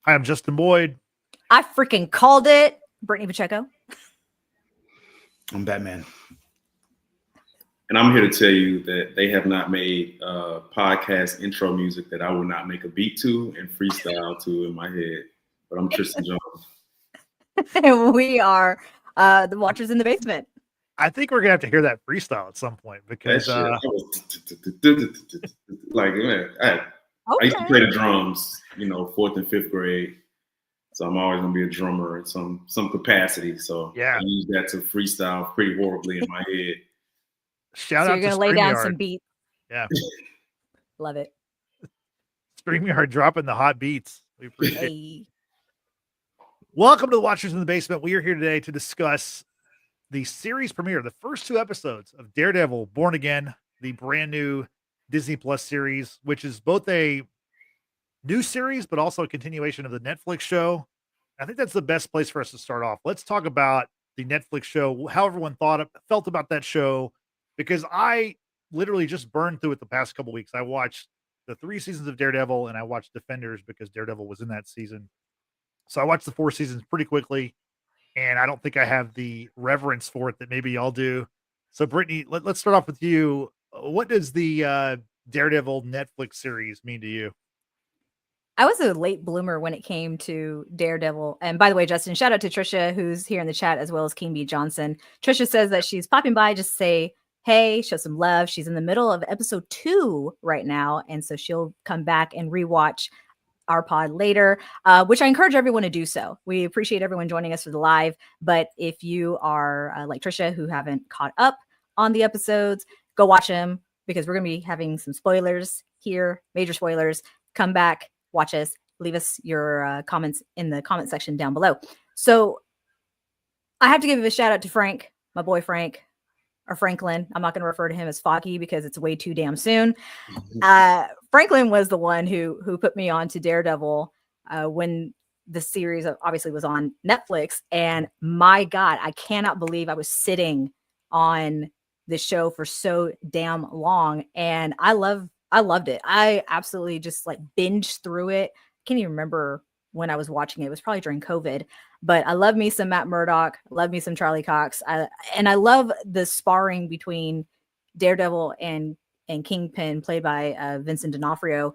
Hi, I'm Justin Boyd. I freaking called it. Brittany Pacheco. I'm Batman. And I'm here to tell you that they have not made podcast intro music that I will not make a beat to and freestyle to in my head. But I'm Tristan Jones. And we are the Watchers in the Basement. I think we're gonna have to hear that freestyle at some point because like, man, I used to play the drums, 4th and 5th grade. So I'm always gonna be a drummer in some capacity. So yeah, I use that to freestyle pretty horribly in my head. Shout out you're gonna lay down some beats. Yeah. Love it. StreamYard dropping the hot beats. We appreciate it. Welcome to the Watchers in the Basement. We are here today to discuss the series premiere, the first 2 episodes of Daredevil Born Again, the brand new Disney Plus series, which is both a new series, but also a continuation of the Netflix show. I think that's the best place for us to start off. Let's talk about the Netflix show, how everyone felt about that show, because I literally just burned through it the past couple weeks. I watched the 3 seasons of Daredevil and I watched Defenders because Daredevil was in that season. So I watched the 4 seasons pretty quickly, and I don't think I have the reverence for it that maybe y'all do. So Brittany, let's start off with you. What does the Daredevil Netflix series mean to you? I was a late bloomer when it came to Daredevil. And by the way, Justin, shout out to Trisha, who's here in the chat, as well as King B. Johnson. Trisha says that she's popping by just to say, hey, show some love. She's in the middle of episode 2 right now. And so she'll come back and rewatch our pod later, which I encourage everyone to do so. We appreciate everyone joining us for the live. But if you are like Trisha, who haven't caught up on the episodes, go watch them because we're going to be having some spoilers here, major spoilers. Come back, watch us, leave us your comments in the comment section down below. So I have to give a shout out to Frank, my boy Frank, or Franklin. I'm not going to refer to him as Foggy because it's way too damn soon. Franklin was the one who put me on to Daredevil when the series obviously was on Netflix. And my God, I cannot believe I was sitting on the show for so damn long. And I loved it. I absolutely just like binged through it. Can't even remember when I was watching it. It was probably during COVID, but I love me some Matt Murdock. I love me some Charlie Cox. And I love the sparring between Daredevil and Kingpin, played by Vincent D'Onofrio.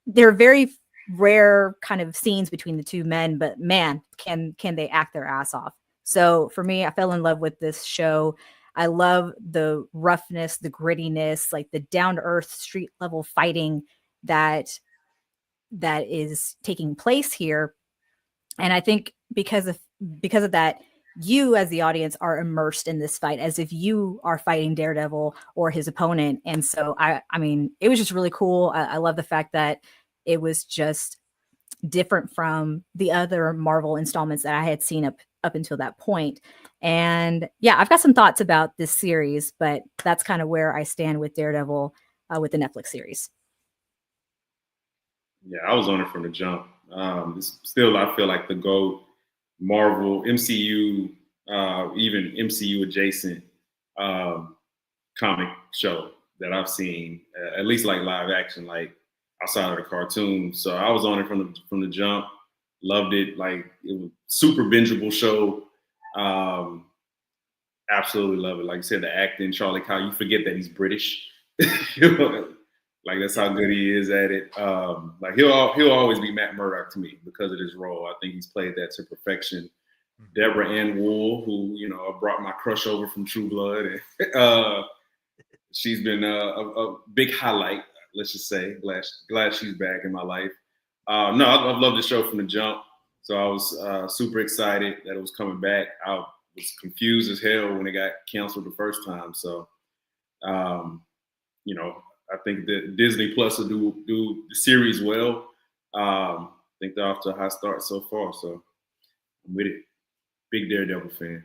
They're very rare kind of scenes between the two men, but man, can they act their ass off. So for me, I fell in love with this show. I love the roughness, the grittiness, like the down-to-earth street level fighting that is taking place here. And I think because of that, you as the audience are immersed in this fight as if you are fighting Daredevil or his opponent. And so I mean, it was just really cool. I love the fact that it was just different from the other Marvel installments that I had seen up until that point. And yeah, I've got some thoughts about this series, but that's kind of where I stand with Daredevil with the Netflix series. Yeah, I was on it from the jump. Still, I feel like the GOAT Marvel, MCU, even MCU adjacent comic show that I've seen, at least like live action, like outside of the cartoon. So I was on it from the jump. Loved it. Like, it was super bingeable show. Absolutely love it. Like you said, the acting, Charlie Cox, you forget that he's British. Like, that's how good he is at it. Like, he'll always be Matt Murdock to me because of his role. I think he's played that to perfection. Deborah and Woll, who, I brought my crush over from True Blood. And, she's been a big highlight, let's just say. Glad she's back in my life. No, I've loved the show from the jump. So I was super excited that it was coming back. I was confused as hell when it got canceled the first time. So, I think that Disney Plus will do the series well. I think they're off to a high start so far. So I'm with it. Big Daredevil fan.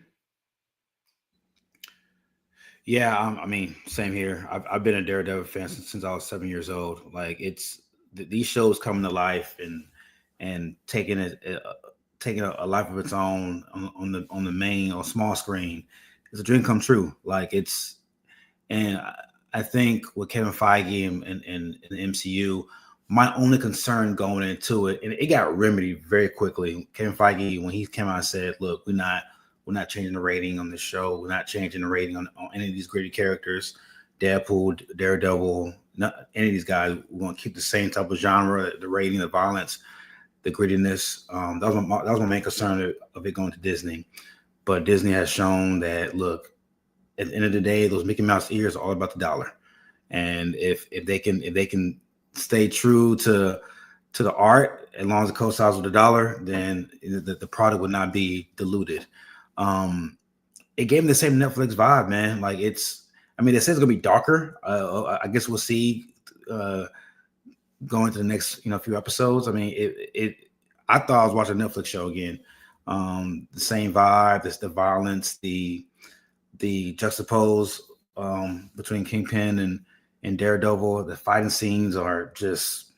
Yeah, I mean, same here. I've been a Daredevil fan since I was 7 years old. Like, it's these shows coming to life and taking a life of its own on the main or small screen. It's a dream come true. Like, and I think with Kevin Feige and the MCU, My only concern going into it, and it got remedied very quickly. Kevin Feige, when he came out and said, "Look, we're not changing the rating on the show. We're not changing the rating on any of these gritty characters, Deadpool, Daredevil, not any of these guys. We're going to keep the same type of genre, the rating, the violence, the grittiness." That was my main concern of it going to Disney. But Disney has shown that, look, at the end of the day, those Mickey Mouse ears are all about the dollar. And if they can stay true to the art, as long as it coincides with the dollar, then the product would not be diluted. It gave me the same Netflix vibe, man. Like they say it's gonna be darker. I guess we'll see going to the next few episodes. I mean, I thought I was watching a Netflix show again. The same vibe, the violence, the juxtapose between Kingpin and Daredevil. The fighting scenes are just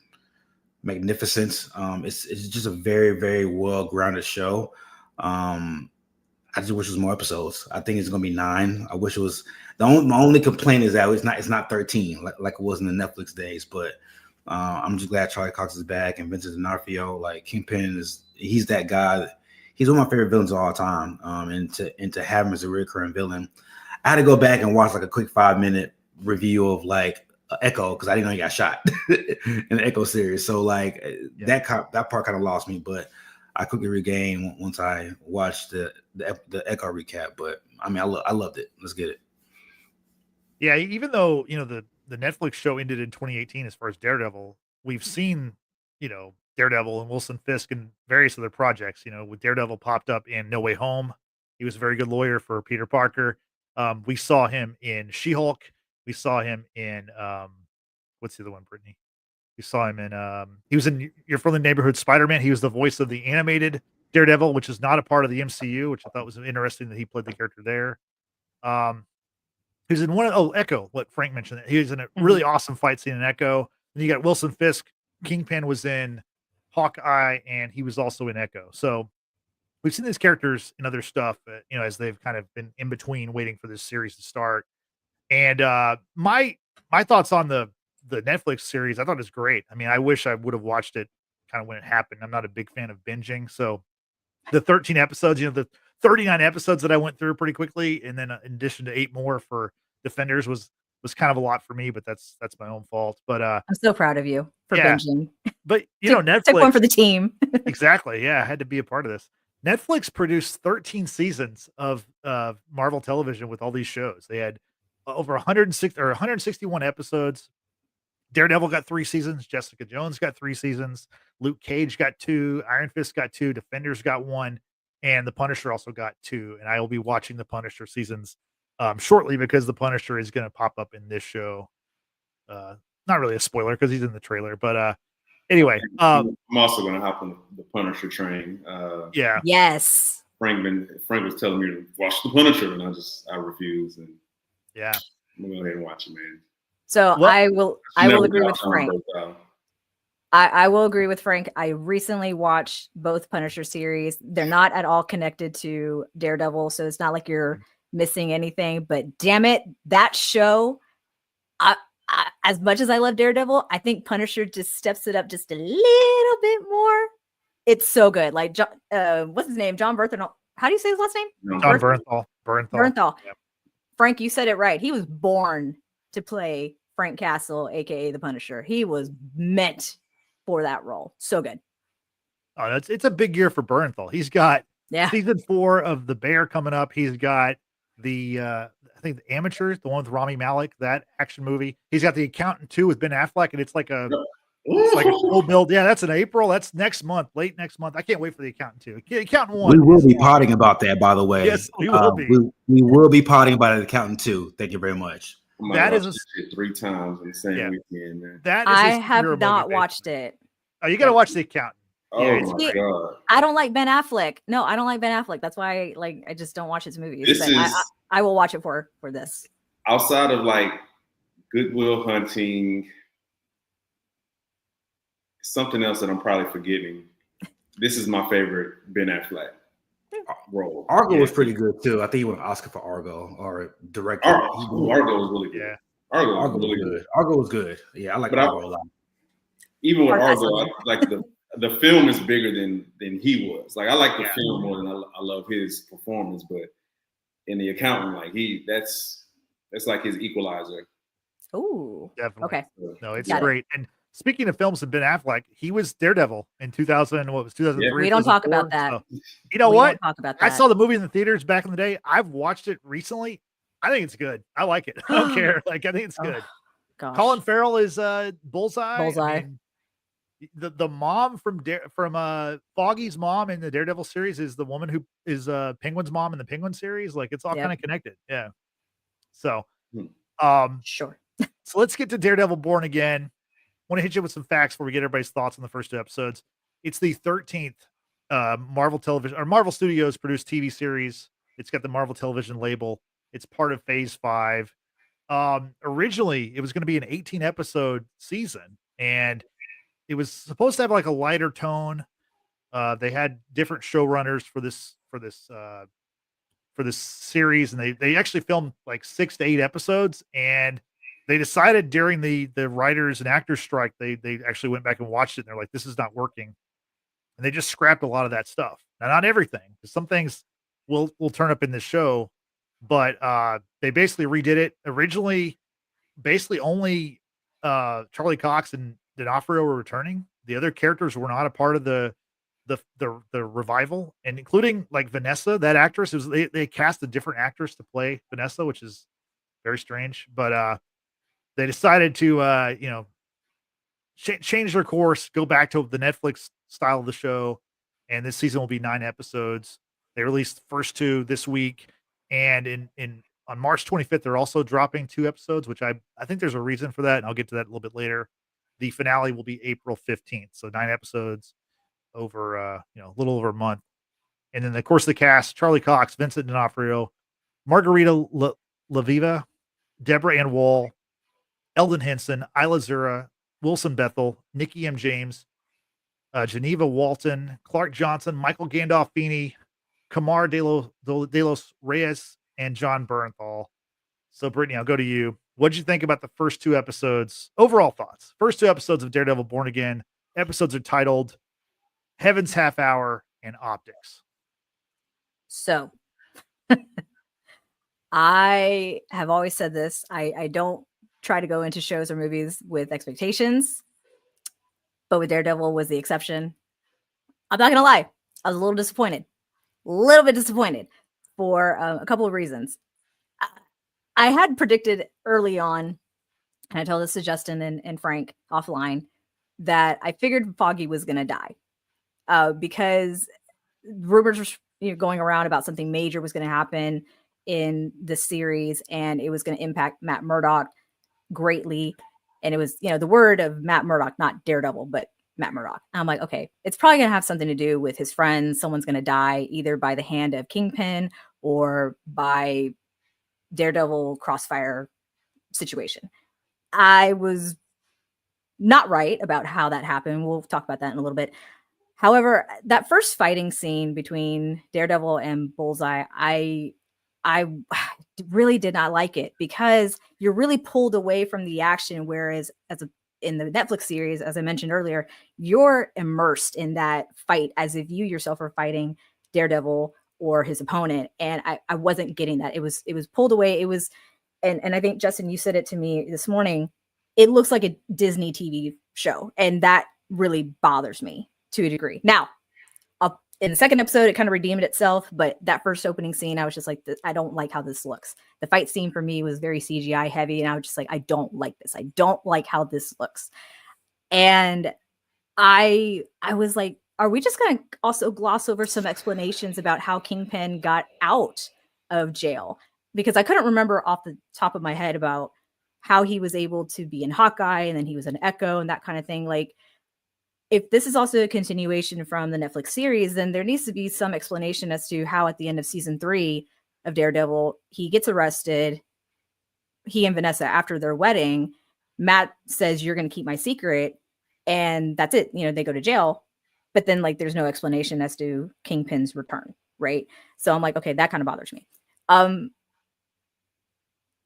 magnificent. It's just a very, very well-grounded show. I just wish it was more episodes. I think it's gonna be 9. I wish it was. My only complaint is that it's not 13 like it was in the Netflix days. But I'm just glad Charlie Cox is back and Vincent D'Onofrio. Like Kingpin he's that guy. He's one of my favorite villains of all time. And to have him as a recurring villain, I had to go back and watch like a quick 5-minute review of like Echo, because I didn't know he got shot in the Echo series. So like that part kind of lost me, but I quickly regained once I watched the Echo recap. But I mean, I loved it. Let's get it. Yeah, even though the Netflix show ended in 2018 as far as Daredevil, we've seen Daredevil and Wilson Fisk and various other projects. With Daredevil popped up in No Way Home, he was a very good lawyer for Peter Parker. We saw him in She-Hulk. We saw him in what's the other one, Brittany? We saw him in he was in You're From the Neighborhood Spider-Man. He was the voice of the animated Daredevil, which is not a part of the MCU, which I thought was interesting that he played the character there. He was in Echo, what Frank mentioned. He was in a really awesome fight scene in Echo. Then you got Wilson Fisk. Kingpin was in Hawkeye, and he was also in Echo. So we've seen these characters in other stuff, as they've kind of been in between waiting for this series to start. And my thoughts on the Netflix series, I thought it was great. I mean, I wish I would have watched it kind of when it happened. I'm not a big fan of binging. So the 13 episodes, the 39 episodes that I went through pretty quickly, and then in addition to 8 more for Defenders was kind of a lot for me, but that's my own fault. But I'm so proud of you for binging. But Netflix took one for the team. Exactly. Yeah, I had to be a part of this. Netflix produced 13 seasons of Marvel television with all these shows. They had over 161 episodes. Daredevil got 3 seasons. Jessica Jones got 3 seasons. Luke Cage got 2. Iron Fist got 2. Defenders got 1. And The Punisher also got 2. And I will be watching The Punisher seasons shortly, because The Punisher is going to pop up in this show. Not really a spoiler because he's in the trailer, but anyway. I'm also going to hop on the Punisher train. Yeah. Yes. Frank was telling me to watch The Punisher, and I refuse. And yeah, I'm going to go ahead and watch it, man. So I will agree with Frank. I will agree with Frank. I recently watched both Punisher series. They're not at all connected to Daredevil, so it's not like you're missing anything. But damn it, that show, as much as I love Daredevil, I think Punisher just steps it up just a little bit more. It's so good. Like, what's his name? John Bernthal. How do you say his last name? John Bernthal. Bernthal. Yep. Frank, you said it right. He was born to play Frank Castle, aka the Punisher. He was meant for that role. So good. Oh, it's a big year for Bernthal. He's got season 4 of The Bear coming up. He's got the I think The Amateurs, the one with Rami Malek, that action movie. He's got The Accountant 2 with Ben Affleck, and it's like a full build. Yeah, that's in April. That's next month, late next month. I can't wait for The Accountant 2. The Accountant 1. We will be potting about that, by the way. Yes, we will be. We will be potting about The Accountant 2. Thank you very much. That is 3 times in the same weekend, man. I have not watched it. Oh, you got to watch The Accountant. Oh my God! I don't like Ben Affleck. No, I don't like Ben Affleck. That's why I just don't watch his movies. I will watch it for this. Outside of like Good Will Hunting, something else that I'm probably forgetting. This is my favorite Ben Affleck role. Argo was pretty good too. I think he won an Oscar for Argo or director. Argo was really good. Yeah. Argo was really good. Argo was good. Yeah, I like Argo a lot. even with Or that's Argo, something. like the film is bigger than he was. Like I like the Yeah. film more than I love his performance, but in the accountant, like that's like his equalizer. Ooh. Definitely. Okay. No, it's Got it. great. And speaking of films of Ben Affleck, he was Daredevil in 2000. What was 2003? We don't talk about 2004? that. So, you know We what? don't talk about I that. saw the movie in the theaters back in the day. I've watched it recently. I think it's good. I like it. I don't care. Like I think it's good. Gosh. Colin Farrell is Bullseye. Bullseye. I mean, the mom from Foggy's mom in the Daredevil series is the woman who is Penguin's mom in the Penguin series. Like it's all Yep. kind of connected. Yeah. So, Sure. so let's get to Daredevil Born Again. Want to hit you with some facts before we get everybody's thoughts on the first 2 episodes. It's the 13th Marvel Television or Marvel Studios produced TV series. It's got the Marvel Television label. It's part of Phase 5. Originally, it was going to be an 18 episode season, and it was supposed to have like a lighter tone. They had different showrunners for this series, and they actually filmed like 6 to 8 episodes, and they decided during the writers and actors strike, they actually went back and watched it, and they're like, this is not working, and they just scrapped a lot of that stuff. Now, not everything, some things will turn up in this show, but they basically redid it. Originally, basically only Charlie Cox and D'Onofrio were returning. The other characters were not a part of the revival, and including like Vanessa, that actress. They cast a different actress to play Vanessa, which is very strange. But they decided to change their course, go back to the Netflix style of the show, and this season will be 9 episodes. They released the first 2 this week, and on March 25th they're also dropping 2 episodes, which I think there's a reason for that, and I'll get to that a little bit later. The finale will be April 15th, so 9 episodes over a little over a month. And then of course the cast: Charlie Cox, Vincent D'Onofrio, Margarita Levieva, Deborah and Woll, Elden Henson, Isla Zurer, Wilson Bethel, Nikki M. James, Genneya Walton, Clark Johnson, Michael Gandolfini, Kamar de los Reyes, and John Bernthal. So Brittany, I'll go to you. What did you think about the first 2 episodes? Overall thoughts. First 2 episodes of Daredevil Born Again. Episodes are titled Heaven's Half Hour and Optics. So I have always said this. I don't try to go into shows or movies with expectations, but with Daredevil was the exception. I'm not going to lie. I was a little bit disappointed for a couple of reasons. I had predicted early on, and I told this to Justin and Frank offline, that I figured Foggy was going to die because rumors were going around about something major was going to happen in the series, and it was going to impact Matt Murdock greatly. And it was, the word of Matt Murdock, not Daredevil, but Matt Murdock. And I'm like, okay, it's probably going to have something to do with his friends. Someone's going to die either by the hand of Kingpin or by Daredevil crossfire situation. I was not right about how that happened. We'll talk about that in a little bit. However, that first fighting scene between Daredevil and Bullseye, I really did not like it because you're really pulled away from the action. Whereas in the Netflix series, as I mentioned earlier, you're immersed in that fight as if you yourself are fighting Daredevil or his opponent. And I wasn't getting that. It was pulled away. It was, and I think, Justin, you said it to me this morning, it looks like a Disney TV show. And that really bothers me to a degree. Now, in the second episode, it kind of redeemed itself, but that first opening scene, I was just like, I don't like how this looks. The fight scene for me was very CGI heavy, and I was just like, I don't like this. I don't like how this looks. And I was like, are we just going to also gloss over some explanations about how Kingpin got out of jail? Because I couldn't remember off the top of my head about how he was able to be in Hawkeye and then he was in Echo and that kind of thing. Like, if this is also a continuation from the Netflix series, then there needs to be some explanation as to how at the end of season 3 of Daredevil, he gets arrested. He and Vanessa, after their wedding, Matt says, you're going to keep my secret. And that's it. They go to jail. But then there's no explanation as to Kingpin's return. Right. So I'm like, okay, that kind of bothers me. On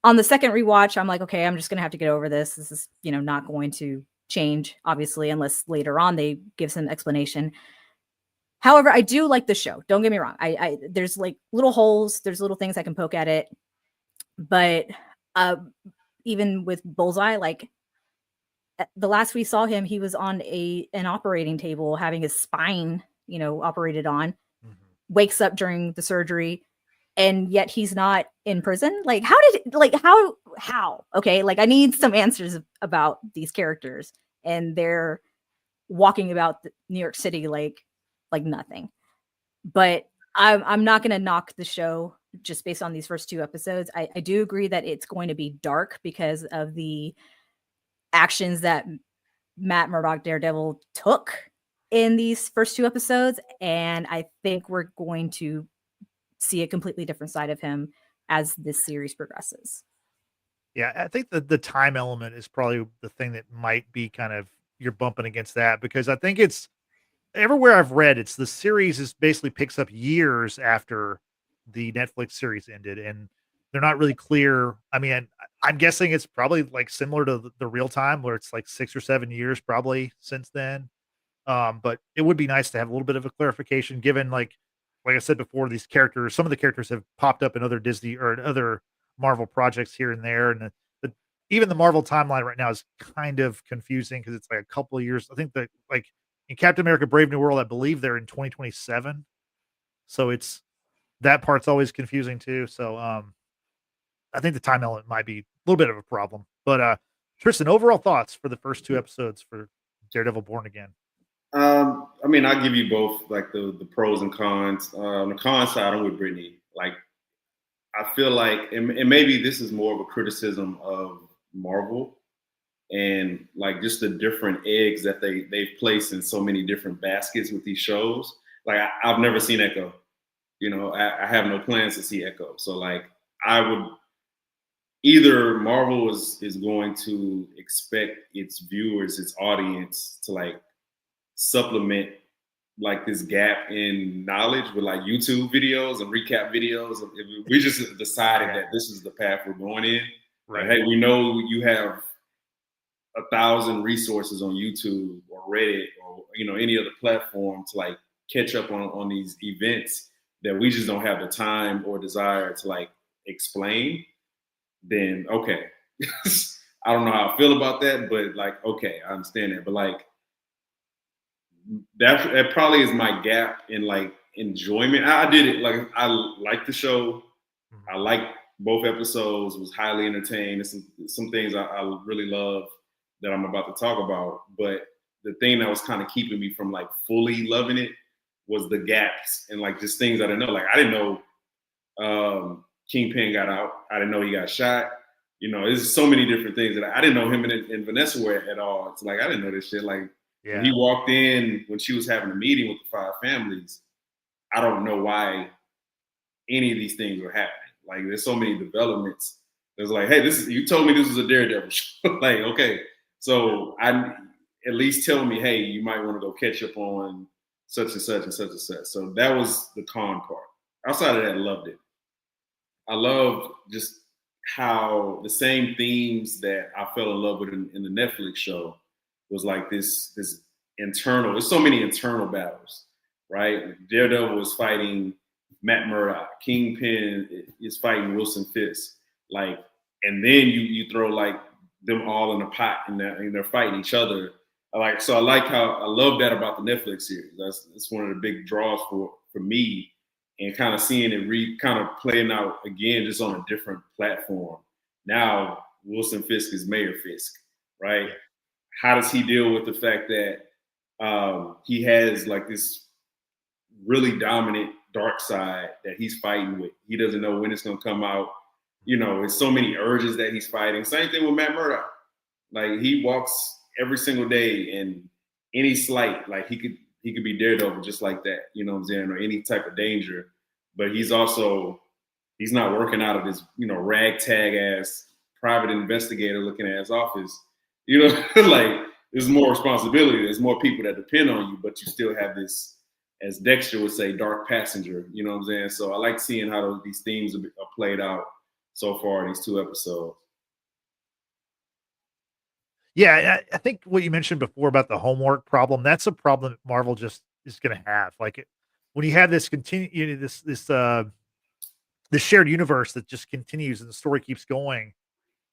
the second rewatch, I'm like, okay, I'm just going to have to get over this. This is, not going to change, obviously, unless later on they give some explanation. However, I do like the show. Don't get me wrong. I there's like little holes, there's little things I can poke at it, but even with Bullseye, like the last we saw him, he was on an operating table having his spine, operated on. Wakes up during the surgery, and yet he's not in prison. Like, how? Okay, like I need some answers about these characters, and they're walking about New York City like nothing. But I'm not going to knock the show just based on these first 2 episodes. I do agree that it's going to be dark because of the actions that Matt Murdock Daredevil took in these first 2 episodes. And I think we're going to see a completely different side of him as this series progresses. Yeah, I think the time element is probably the thing that might be kind of you're bumping against that, because I think it's everywhere I've read, it's the series is basically picks up years after the Netflix series ended, and they're not really clear. I mean, I'm guessing it's probably like similar to the real time where it's like 6 or 7 years probably since then. But it would be nice to have a little bit of a clarification given like I said before, these characters, some of the characters have popped up in other Disney or in other Marvel projects here and there. And even the Marvel timeline right now is kind of confusing because it's like a couple of years. I think that like in Captain America Brave New World, I believe they're in 2027. So it's that part's always confusing too. So I think the time element might be a little bit of a problem. But Tristan, overall thoughts for the first 2 episodes for Daredevil Born Again? I mean, I'll give you both like the pros and cons. On the con side, I'm with Brittany. Like, I feel like, and maybe this is more of a criticism of Marvel and like just the different eggs that they've placed in so many different baskets with these shows. Like, I've never seen Echo. I have no plans to see Echo. So like, I would either Marvel is going to expect its viewers, its audience to like supplement like this gap in knowledge with like YouTube videos and recap videos. We just decided that this is the path we're going in. Right. Like, hey, we know you have 1,000 resources on YouTube or Reddit or any other platform to like catch up on these events that we just don't have the time or desire to like explain. Then okay, I don't know how I feel about that, but like okay, I understand that. But like that probably is my gap in like enjoyment. I did it like I like the show. I like both episodes. Was highly entertained. There's some things I really love that I'm about to talk about. But the thing that was kind of keeping me from like fully loving it was the gaps and like just things I didn't know. Like I didn't know Kingpin got out. I didn't know he got shot. There's so many different things that I didn't know him and Vanessa were at all. It's like I didn't know this shit. Like when he walked in when she was having a meeting with the 5 families, I don't know why any of these things were happening. Like there's so many developments. There's like, hey, you told me this was a Daredevil show. Like, okay. So I at least tell me, hey, you might want to go catch up on such and such and such and such. So that was the con part. Outside of that, I loved it. I loved just how the same themes that I fell in love with in the Netflix show was like this internal, there's so many internal battles, right? Daredevil was fighting Matt Murdock. Kingpin is fighting Wilson Fisk. Like, and then you throw like them all in a pot and they're fighting each other. I like how I love that about the Netflix series. That's one of the big draws for me, and kind of seeing it kind of playing out again just on a different platform. Now Wilson Fisk is Mayor Fisk, right? How does he deal with the fact that he has like this really dominant dark side that he's fighting with? He doesn't know when it's going to come out. It's so many urges that he's fighting. Same thing with Matt Murdock. Like he walks every single day, and any slight, like he could be Daredevil just like that. You know what I'm saying? Or any type of danger. But he's not working out of this, ragtag ass private investigator looking ass office. Like there's more responsibility. There's more people that depend on you, but you still have this, as Dexter would say, dark passenger. You know what I'm saying? So I like seeing how these themes are played out so far in these 2 episodes. Yeah, I think what you mentioned before about the homework problem, that's a problem that Marvel just is going to have. When you have this this shared universe that just continues and the story keeps going,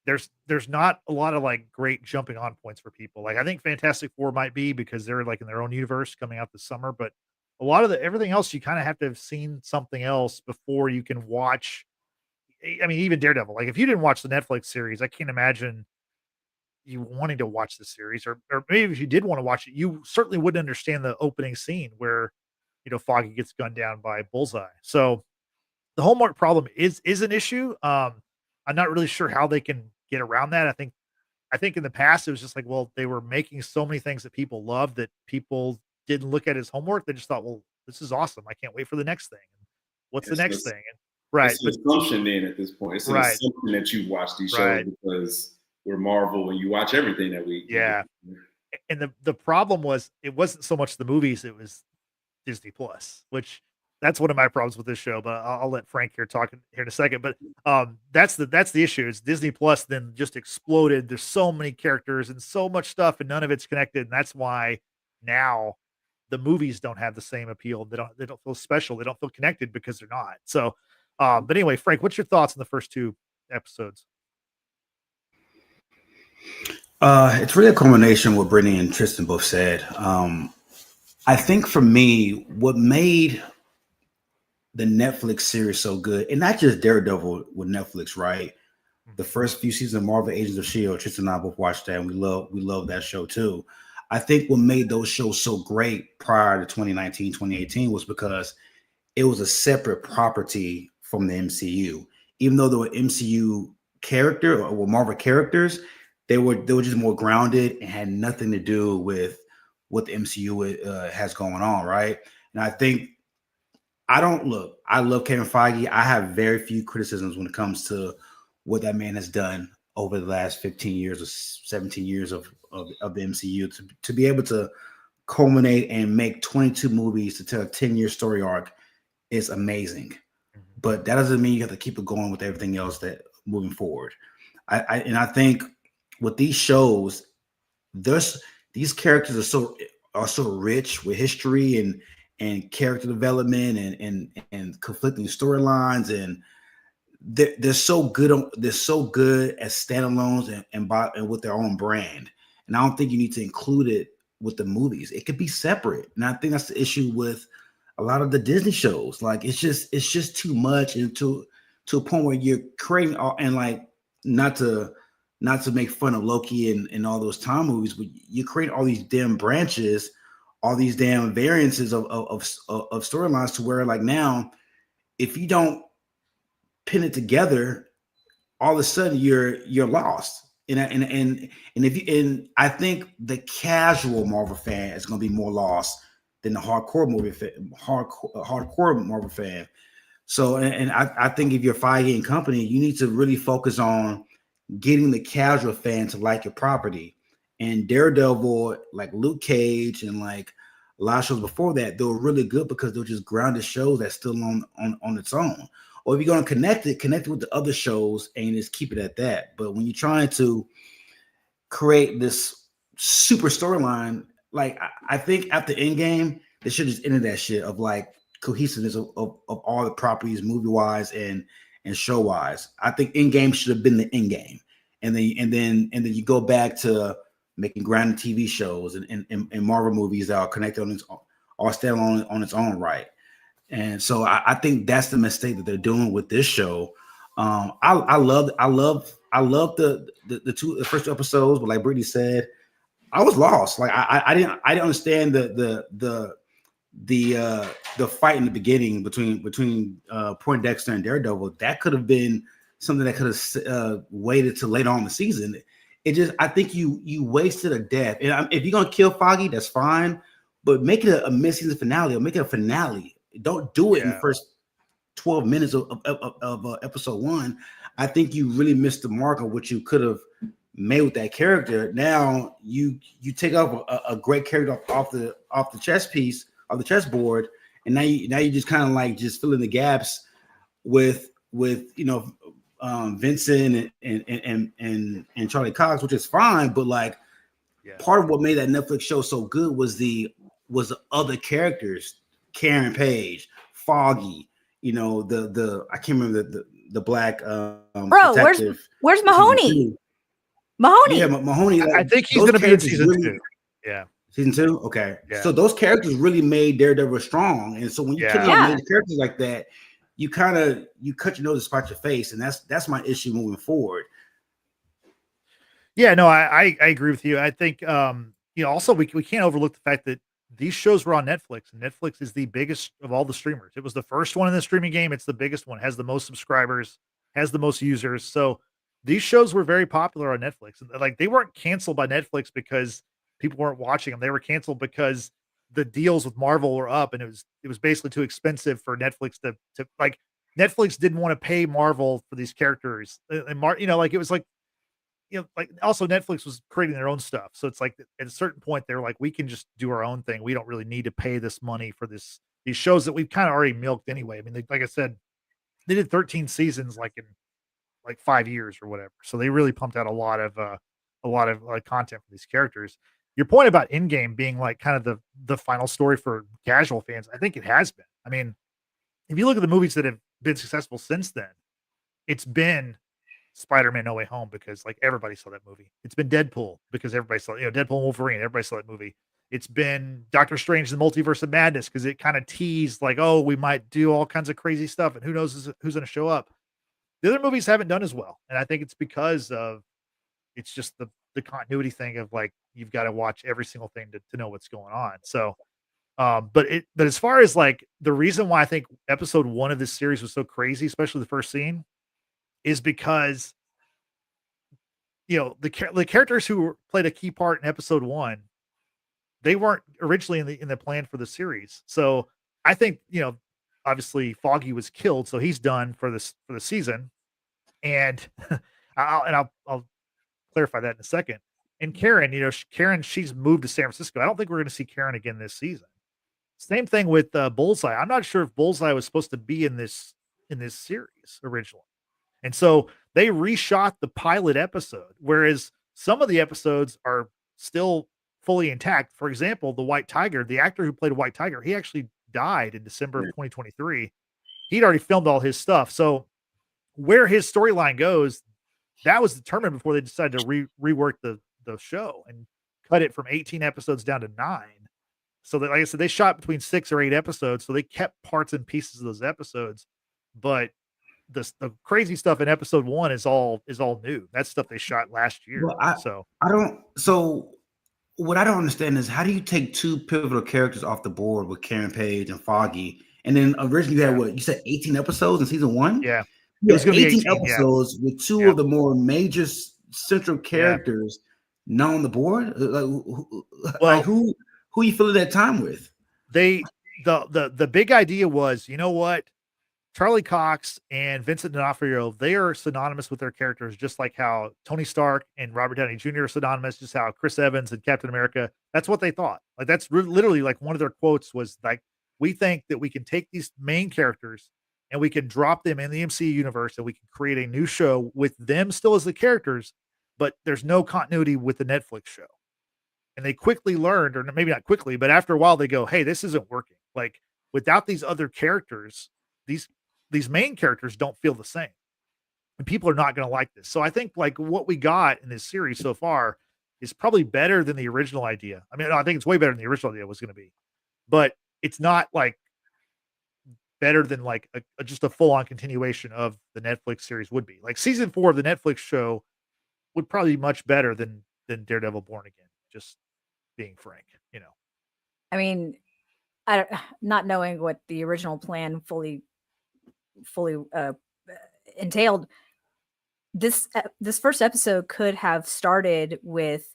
there's not a lot of like great jumping on points for people. Like I think Fantastic Four might be because they're like in their own universe coming out this summer, but a lot of everything else you kind of have to have seen something else before you can watch. I mean, even Daredevil. Like if you didn't watch the Netflix series, I can't imagine you wanting to watch the series, or maybe if you did want to watch it, you certainly wouldn't understand the opening scene where Foggy gets gunned down by Bullseye. So the homework problem is an issue. I'm not really sure how they can get around that. I think in the past it was just like, well, they were making so many things that people loved that people didn't look at as homework. They just thought, well, this is awesome. I can't wait for the next thing. What's the next thing? And, right. It's an assumption then at this point. It's an Right. assumption that you watch these shows Right. because we're Marvel and you watch everything that we. Yeah. And the problem was it wasn't so much the movies, it was Disney Plus, which that's one of my problems with this show, but I'll let Frank here talk here in a second. But that's the issue. Is Disney Plus then just exploded. There's so many characters and so much stuff, and none of it's connected. And that's why now the movies don't have the same appeal. They don't feel special. They don't feel connected because they're not. So, but anyway, Frank, what's your thoughts on the first two episodes? It's really a combination of what Brittany and Tristan both said. I think for me, what made the Netflix series so good, and not just Daredevil with Netflix, right? The first few seasons of Marvel Agents of S.H.I.E.L.D., Tristan and I both watched that, and we love that show too. I think what made those shows so great prior to 2019, 2018 was because it was a separate property from the MCU. Even though they were MCU character or Marvel characters, they were just more grounded and had nothing to do with what the MCU has going on, right? And I think I love Kevin Feige. I have very few criticisms when it comes to what that man has done over the last 15 years or 17 years of the MCU to be able to culminate and make 22 movies to tell a 10-year story arc is amazing. But that doesn't mean you have to keep it going with everything else that moving forward. I think with these shows, these characters are so rich with history and character development and conflicting storylines, and they're so good as standalones and with their own brand. And I don't think you need to include it with the movies. It could be separate. And I think that's the issue with a lot of the Disney shows. Like it's just too much, and to a point where you're creating and like not to make fun of Loki and all those time movies, but you create all these damn branches, all these damn variances of storylines to where like now, if you don't pin it together, all of a sudden you're lost. And I think the casual Marvel fan is going to be more lost than the hardcore Marvel fan. So, and I think if you're Feige and company, you need to really focus on getting the casual fan to like your property. And Daredevil, like Luke Cage, and like a lot of shows before that, they were really good because they were just grounded shows that's still on its own. Or if you're going to connect it with the other shows and just keep it at that. But when you're trying to create this super storyline, like I think after Endgame, they should just end that shit of like cohesiveness of all the properties, movie wise and show wise. I think Endgame should have been the Endgame, and then you go back to making grounded TV shows and Marvel movies that are connected or stand on its own right. And so I think that's the mistake that they're doing with this show. I love the first two episodes, but like Brittany said, I was lost. Like I didn't understand the fight in the beginning between Poindexter and Daredevil. That could have been something that could have waited till later on in the season. I think you wasted a death. And if you're gonna kill Foggy, that's fine, but make it a mid-season finale or make it a finale. Don't do it in the first 12 minutes of episode one. I think you really missed the mark on what you could have made with that character. Now you take off a great character off the chess piece of the chessboard, and now you just kind of like just fill in the gaps with Vincent and Charlie Cox, which is fine, but like part of what made that Netflix show so good was the other characters, Karen Page, Foggy, you know, the I can't remember the black Bro, detective. where's Mahoney? Mahoney. Yeah, Mahoney. I think he's going to be in season 2. Yeah. Season 2? Okay. Yeah. So those characters really made Daredevil strong. And so when you kill off major characters like that, you cut your nose to spite your face. And that's my issue moving forward. Yeah, no, I agree with you. I think also we can't overlook the fact that these shows were on Netflix, and Netflix is the biggest of all the streamers. It was the first one in the streaming game. It's the biggest one, has the most subscribers, has the most users. So these shows were very popular on Netflix. And like, they weren't canceled by Netflix because people weren't watching them. They were canceled because the deals with Marvel were up, and it was basically too expensive for Netflix to like, Netflix didn't want to pay Marvel for these characters. And it was like, like, also Netflix was creating their own stuff. So it's like at a certain point, they're like, we can just do our own thing. We don't really need to pay this money for these shows that we've kind of already milked anyway. I mean, like I said, they did 13 seasons like in like 5 years or whatever. So they really pumped out a lot of content for these characters. Your point about Endgame being like kind of the final story for casual fans, I think it has been. I mean, if you look at the movies that have been successful since then, it's been Spider-Man No Way Home because like everybody saw that movie. It's been Deadpool because everybody saw, Deadpool and Wolverine, everybody saw that movie. It's been Doctor Strange, the Multiverse of Madness, because it kind of teased like, oh, we might do all kinds of crazy stuff and who knows who's going to show up. The other movies haven't done as well. And I think it's because of, it's just the continuity thing of like, you've got to watch every single thing to know what's going on. So, but as far as like the reason why I think episode 1 of this series was so crazy, especially the first scene, is because the characters who played a key part in episode 1, they weren't originally in the plan for the series. So I think obviously Foggy was killed, so he's done for the season, and I'll clarify that in a second. And Karen, she's moved to San Francisco. I don't think we're going to see Karen again this season. Same thing with Bullseye. I'm not sure if Bullseye was supposed to be in this series originally. And so they reshot the pilot episode, whereas some of the episodes are still fully intact. For example, the White Tiger, the actor who played White Tiger, he actually died in December of 2023. He'd already filmed all his stuff. So where his storyline goes, that was determined before they decided to rework the show and cut it from 18 episodes down to 9. So that, like I said, they shot between 6 or 8 episodes. So they kept parts and pieces of those episodes, but the crazy stuff in episode 1 is all new. That's stuff they shot last year. Well, so what I don't understand is, how do you take 2 pivotal characters off the board with Karen Page and Foggy, and then originally you had what you said 18 episodes in season 1? Yeah, it was going to be 18 episodes with 2 of the more major central characters not on the board. Who you filling that time with? The big idea was, you know what? Charlie Cox and Vincent D'Onofrio, they are synonymous with their characters, just like how Tony Stark and Robert Downey Jr. are synonymous, just how Chris Evans and Captain America. That's what they thought. Like, that's literally like one of their quotes was like, we think that we can take these main characters and we can drop them in the MCU universe and we can create a new show with them still as the characters, but there's no continuity with the Netflix show. And they quickly learned, or maybe not quickly, but after a while they go, hey, this isn't working. Like, without these other characters, these main characters don't feel the same, and people are not going to like this. So I think like what we got in this series so far is probably better than the original idea. I mean, I think it's way better than the original idea was going to be, but it's not like better than like just a full-on continuation of the Netflix series would be. Like season 4 of the Netflix show would probably be much better than Daredevil Born Again, just being frank, I mean, not knowing what the original plan fully entailed, this first episode could have started with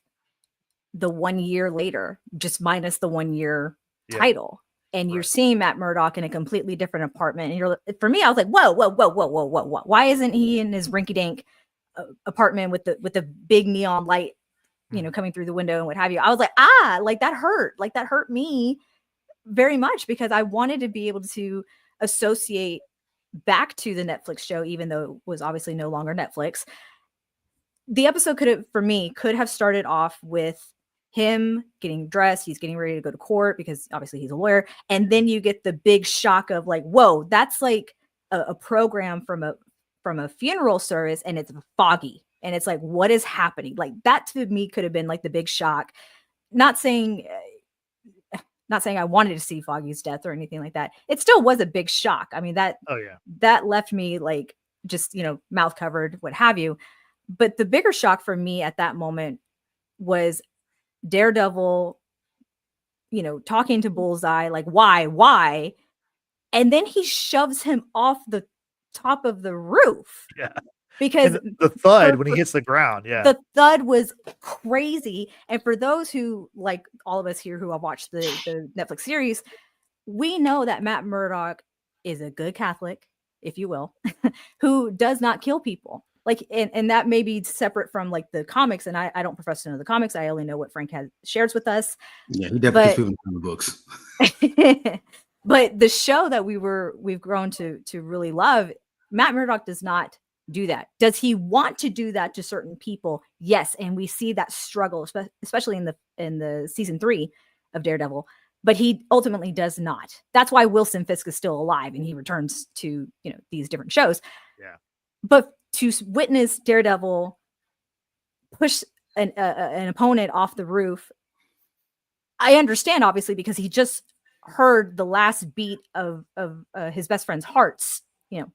the 1 year later, just minus the 1 year title, and you're seeing Matt Murdock in a completely different apartment. And for me, I was like, whoa, why isn't he in his rinky-dink apartment with the big neon light, coming through the window and what have you? I was like, that hurt me very much, because I wanted to be able to associate back to the Netflix show, even though it was obviously no longer Netflix. The episode could have started off with him getting dressed, he's getting ready to go to court because obviously he's a lawyer. And then you get the big shock of like, whoa, that's like a program from a funeral service, and it's foggy. And it's like, what is happening? Like that to me could have been like the big shock. Not saying I wanted to see Foggy's death or anything like that. It still was a big shock. I mean, that left me like just, mouth covered, what have you. But the bigger shock for me at that moment was Daredevil, talking to Bullseye, like, why? And then he shoves him off the top of the roof. Yeah. Because the thud when he hits the ground. Yeah. The thud was crazy. And for those who, like all of us here who have watched the Netflix series, we know that Matt Murdock is a good Catholic, if you will, who does not kill people. Like, and that may be separate from like the comics. And I don't profess to know the comics. I only know what Frank has shares with us. Yeah, he definitely in the books. But the show that we've grown to really love, Matt Murdock does not do that. Does he want to do that to certain people? Yes. And we see that struggle, especially in the season 3 of Daredevil, but he ultimately does not. That's why Wilson Fisk is still alive and he returns to, these different shows. Yeah. But to witness Daredevil push an opponent off the roof, I understand obviously because he just heard the last beat of his best friend's hearts,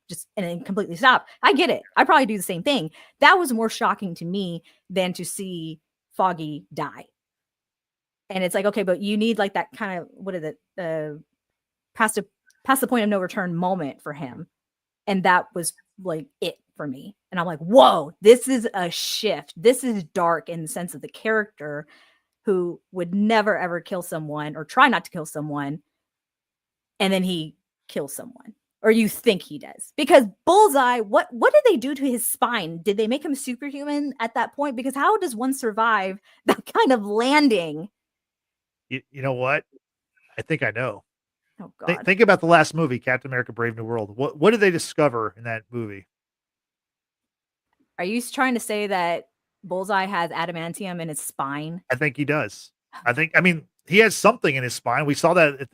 just and then completely stop. I get it. I probably do the same thing. That was more shocking to me than to see Foggy die. And it's like, okay, but you need like that kind of, what is it? Past the point of no return moment for him. And that was like it for me. And I'm like, whoa, this is a shift. This is dark in the sense of the character who would never, ever kill someone or try not to kill someone. And then he kills someone. Or you think he does. Because Bullseye, what did they do to his spine? Did they make him superhuman at that point? Because how does one survive that kind of landing? You know what? I think I know. Oh, God. Think about the last movie, Captain America Brave New World. What did they discover in that movie? Are you trying to say that Bullseye has adamantium in his spine? I think he does. I mean, he has something in his spine. We saw that at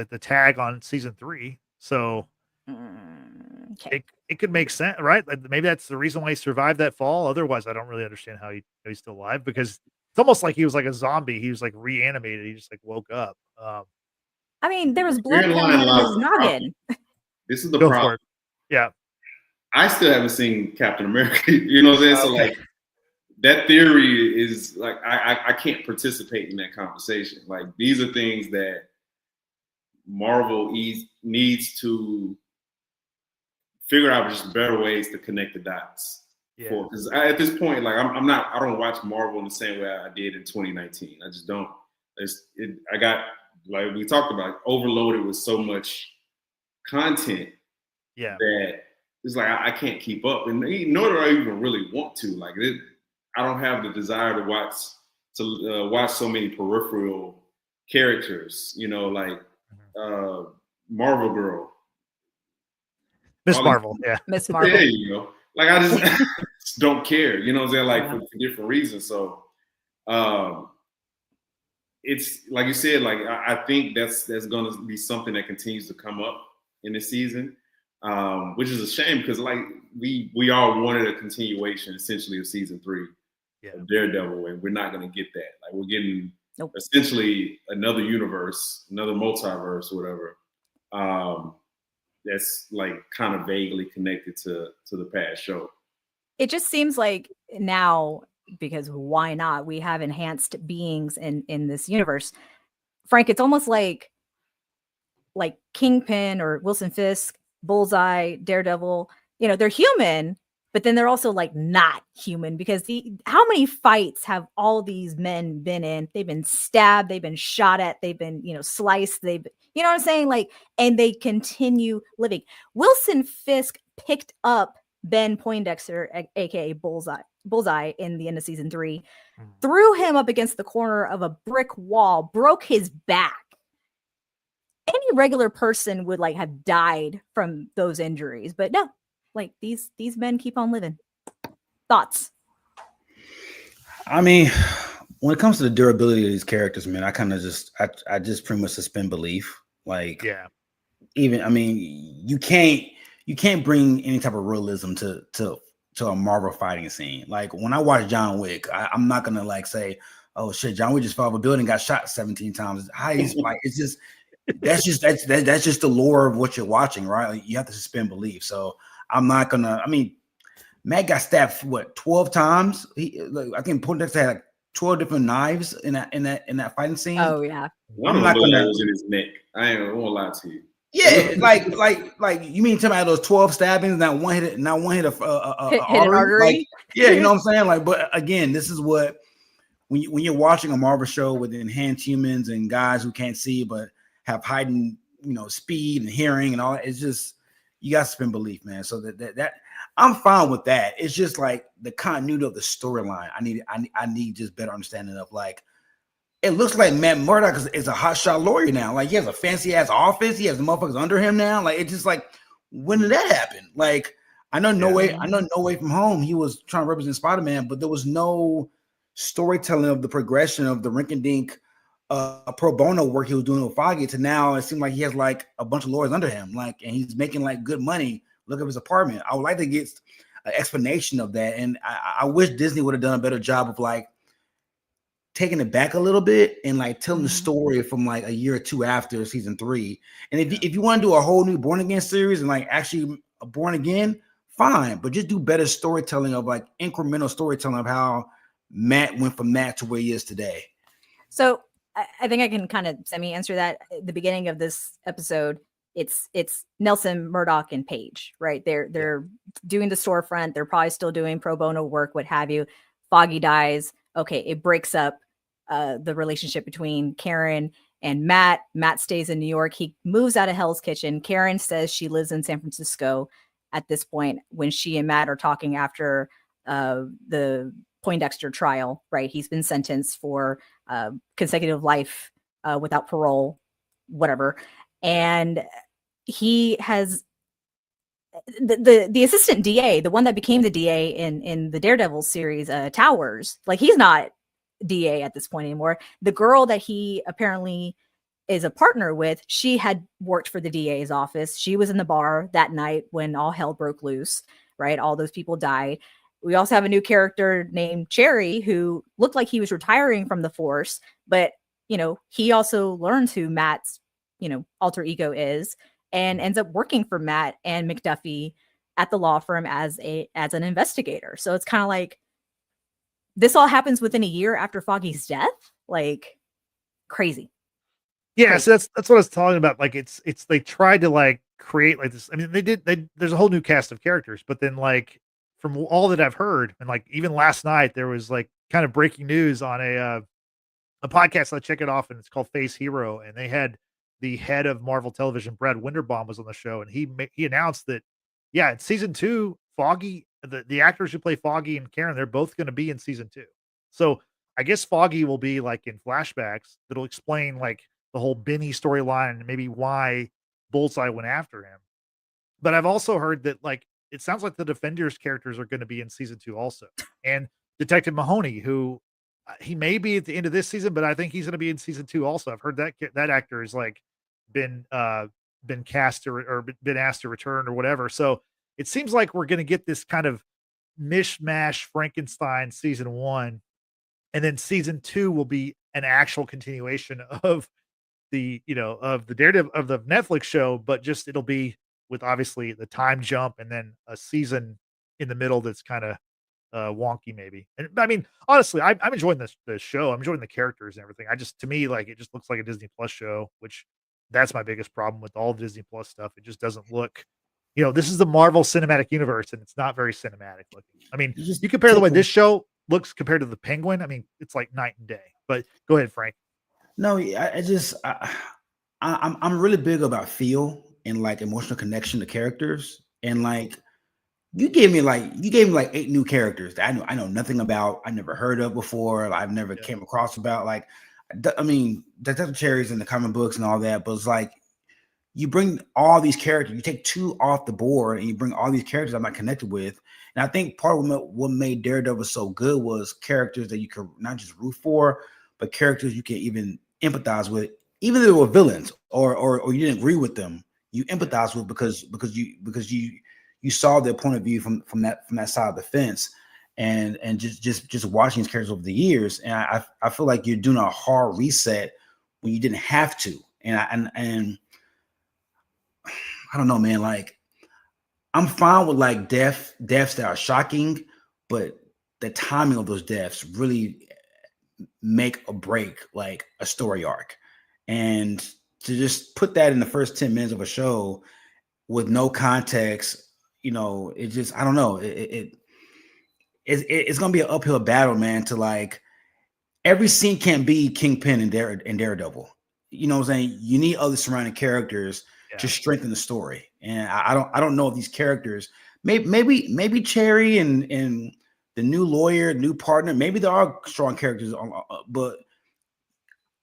the tag on season 3. So okay. it could make sense, right? Like maybe that's the reason why he survived that fall. Otherwise, I don't really understand how he's still alive, because it's almost like he was like a zombie. He was like reanimated. He just like woke up. I mean, there was blood coming out of his noggin. This is the problem. Yeah. I still haven't seen Captain America. You know what I'm saying? So like that theory is like I can't participate in that conversation. Like these are things that Marvel needs to figure out just better ways to connect the dots. Yeah. Because at this point, like I don't watch Marvel in the same way I did in 2019. I just don't. I got, like we talked about, overloaded with so much content. Yeah. That it's like I can't keep up, and nor do I even really want to. Like I don't have the desire to watch so many peripheral characters. Like. Marvel Girl, Miss Marvel, yeah, Miss Marvel. Yeah, like I just don't care. You know what I'm saying? Like for different reasons. So, it's like you said. Like I think that's going to be something that continues to come up in this season, which is a shame because like we all wanted a continuation essentially of season 3 of Daredevil, and we're not going to get that. Like we're getting. Nope. Essentially another universe, another multiverse, or whatever. That's like kind of vaguely connected to the past show. It just seems like now, because why not? We have enhanced beings in this universe. Frank, it's almost like Kingpin or Wilson Fisk, Bullseye, Daredevil. They're human. But then they're also like not human, because how many fights have all these men been in? They've been stabbed, they've been shot at, they've been, sliced, you know what I'm saying? Like, and they continue living. Wilson Fisk picked up Ben Poindexter, aka Bullseye in the end of season 3, threw him up against the corner of a brick wall, broke his back. Any regular person would like have died from those injuries, but no. Like these men keep on living. Thoughts? I mean, when it comes to the durability of these characters, man, I kind of I just pretty much suspend belief. Like, even I mean, you can't bring any type of realism to a Marvel fighting scene. Like when I watch John Wick, I'm not gonna like say, oh shit, John Wick just fell off a building, got shot 17 times. He's like, it's just that's just the lore of what you're watching, right? Like, you have to suspend belief. So I'm not gonna. I mean, Matt got stabbed 12 times. I think Poindexter had like 12 different knives in that fighting scene. Oh yeah. One of them was in his neck. I ain't gonna lie to you. Yeah, like you mean tell me those 12 stabbings, not one hit an artery? Like, yeah, you know what I'm saying? Like, but again, this is what when you're watching a Marvel show with enhanced humans and guys who can't see but have heightened, speed and hearing and all that, it's just you got to suspend belief, man. So that I'm fine with that. It's just like the continuity of the storyline. I need just better understanding of like. It looks like Matt Murdock is a hotshot lawyer now. Like he has a fancy ass office. He has the motherfuckers under him now. Like it's just like, when did that happen? Like I know No Way From Home. He was trying to represent Spider-Man, but there was no storytelling of the progression of the rink-a-dink pro bono work he was doing with Foggy to now. It seems like he has like a bunch of lawyers under him. Like, and he's making like good money. Look at his apartment. I would like to get an explanation of that. And I wish Disney would have done a better job of like taking it back a little bit and like telling the story from like a year or two after season 3. And if you want to do a whole new Born Again series and like actually a Born Again, fine, but just do better storytelling of like incremental storytelling of how Matt went from Matt to where he is today. So I think I can kind of semi-answer that. At the beginning of this episode, it's Nelson, Murdoch, and Paige, right? They're doing the storefront. They're probably still doing pro bono work, what have you. Foggy dies. Okay, it breaks up the relationship between Karen and Matt. Matt stays in New York. He moves out of Hell's Kitchen. Karen says she lives in San Francisco at this point when she and Matt are talking after the Poindexter trial, right? He's been sentenced for consecutive life without parole, whatever. And he has the assistant DA, the one that became the DA in the Daredevil series, Towers, like he's not DA at this point anymore. The girl that he apparently is a partner with, she had worked for the DA's office. She was in the bar that night when all hell broke loose, right? All those people died. We also have a new character named Cherry who looked like he was retiring from the force, but he also learns who Matt's alter ego is and ends up working for Matt and McDuffie at the law firm as an investigator. So it's kind of like this all happens within a year after Foggy's death. Like crazy. Yeah, crazy. so that's what I was talking about. Like it's they tried to like create like this. I mean, there's a whole new cast of characters, but then like from all that I've heard, and like even last night there was like kind of breaking news on a podcast. I check it off, and it's called Face Hero, and they had the head of Marvel Television, Brad Winderbaum, was on the show, and he announced that in season 2, Foggy, the actors who play Foggy and Karen, they're both going to be in season 2. So I guess Foggy will be like in flashbacks that'll explain like the whole Benny storyline and maybe why Bullseye went after him. But I've also heard that like it sounds like the Defenders characters are going to be in season 2 also, and Detective Mahoney, who he may be at the end of this season, but I think he's going to be in season 2 also. I've heard that actor is like been cast or been asked to return or whatever. So it seems like we're going to get this kind of mishmash Frankenstein season 1, and then season 2 will be an actual continuation of the of the Daredevil of the Netflix show, but just it'll be with obviously the time jump and then a season in the middle that's kind of wonky maybe. And I mean, honestly, I'm enjoying the show. I'm enjoying the characters and everything. To me, like it just looks like a Disney Plus show, which that's my biggest problem with all the Disney Plus stuff. It just doesn't look, this is the Marvel Cinematic Universe and it's not very cinematic looking. I mean, you compare the way this show looks compared to the Penguin. I mean, it's like night and day. But go ahead, Frank. No, I'm really big about feel and like emotional connection to characters. And like you gave me like 8 new characters that I know nothing about, I never heard of before, I've never came across about. Like I mean, Detective Cherry's in the comic books and all that, but it's like you bring all these characters, you take 2 off the board, and you bring all these characters I'm not connected with. And I think part of what made Daredevil so good was characters that you could not just root for, but characters you can even empathize with, even if they were villains or you didn't agree with them, you empathize with because you saw their point of view from that side of the fence, and just watching these characters over the years. And I feel like you're doing a hard reset when you didn't have to. And I don't know, man. Like, I'm fine with like deaths that are shocking, but the timing of those deaths really make or break like a story arc. And to just put that in the first 10 minutes of a show with no context, it just, I don't know. It's gonna be an uphill battle, man. To like, every scene can't be Kingpin and Daredevil. You know what I'm saying? You need other surrounding characters to strengthen the story. And I don't know if these characters, maybe Cherry and the new lawyer, new partner, maybe there are strong characters, but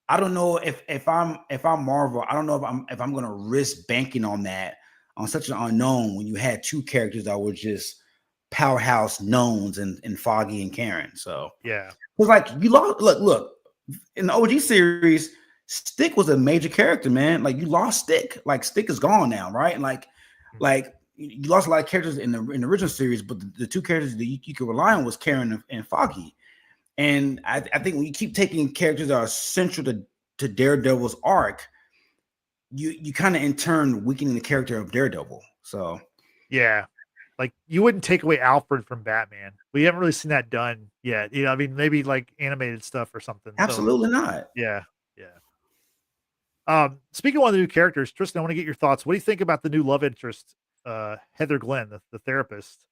I don't know if I'm Marvel, I don't know if I'm gonna risk banking on that, on such an unknown, when you had 2 characters that were just powerhouse knowns and Foggy and Karen. So yeah, it's like you lost. Look in the OG series, Stick was a major character, man. Like, you lost Stick. Like, Stick is gone now, right? And like you lost a lot of characters in the original series, but the 2 characters that you could rely on was Karen and Foggy. And I think when you keep taking characters that are central to Daredevil's arc, you kind of in turn weakening the character of Daredevil. So yeah. Like, you wouldn't take away Alfred from Batman. We haven't really seen that done yet. I mean, maybe like animated stuff or something. absolutely not. Yeah. Speaking of one of the new characters, Tristan, I want to get your thoughts. What do you think about the new love interest, Heather Glenn, the therapist?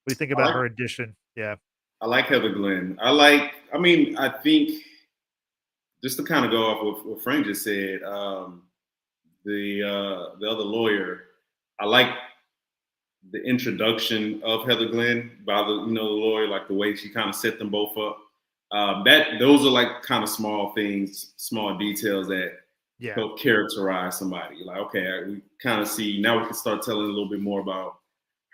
What do you think about her addition? Yeah. I like Heather Glenn. I think just to kind of go off what Frank just said, the other lawyer, I like the introduction of Heather Glenn by the lawyer, like the way she kind of set them both up. Those are like kind of small things, small details that help characterize somebody. Like, okay, we kind of see now, we can start telling a little bit more about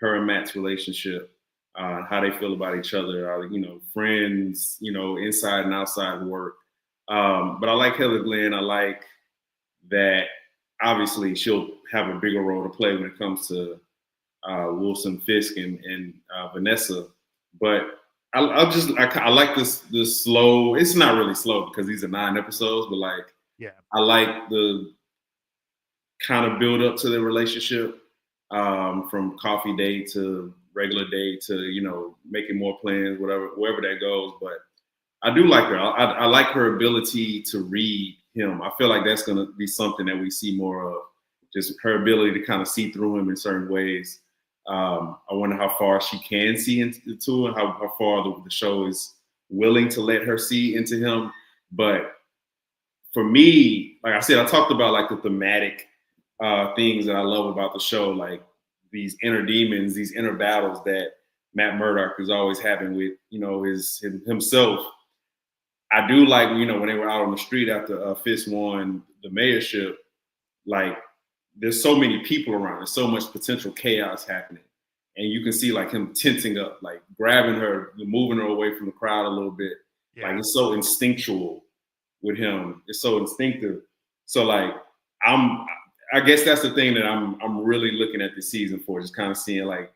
her and Matt's relationship, how they feel about each other, are friends, inside and outside work. But I like Heather Glenn. I like that obviously she'll have a bigger role to play when it comes to Wilson Fisk and Vanessa. But I like this slow. It's not really slow because these are 9 episodes, but like, I like the kind of build up to the relationship, from coffee date to regular date to making more plans, wherever that goes. But I do like her. I like her ability to read him. I feel like that's going to be something that we see more of. Just her ability to kind of see through him in certain ways. I wonder how far she can see into it, how far the show is willing to let her see into him. But for me, like I said, I talked about like the thematic things that I love about the show, like these inner demons, these inner battles that Matt Murdock is always having with, himself. I do like, when they were out on the street after Fisk won the mayorship, like, there's so many people around, there's so much potential chaos happening. And you can see like him tensing up, like grabbing her, moving her away from the crowd a little bit. Yeah. Like, it's so instinctual with him. It's so instinctive. So like, I guess that's the thing that I'm really looking at this season for, just kind of seeing like,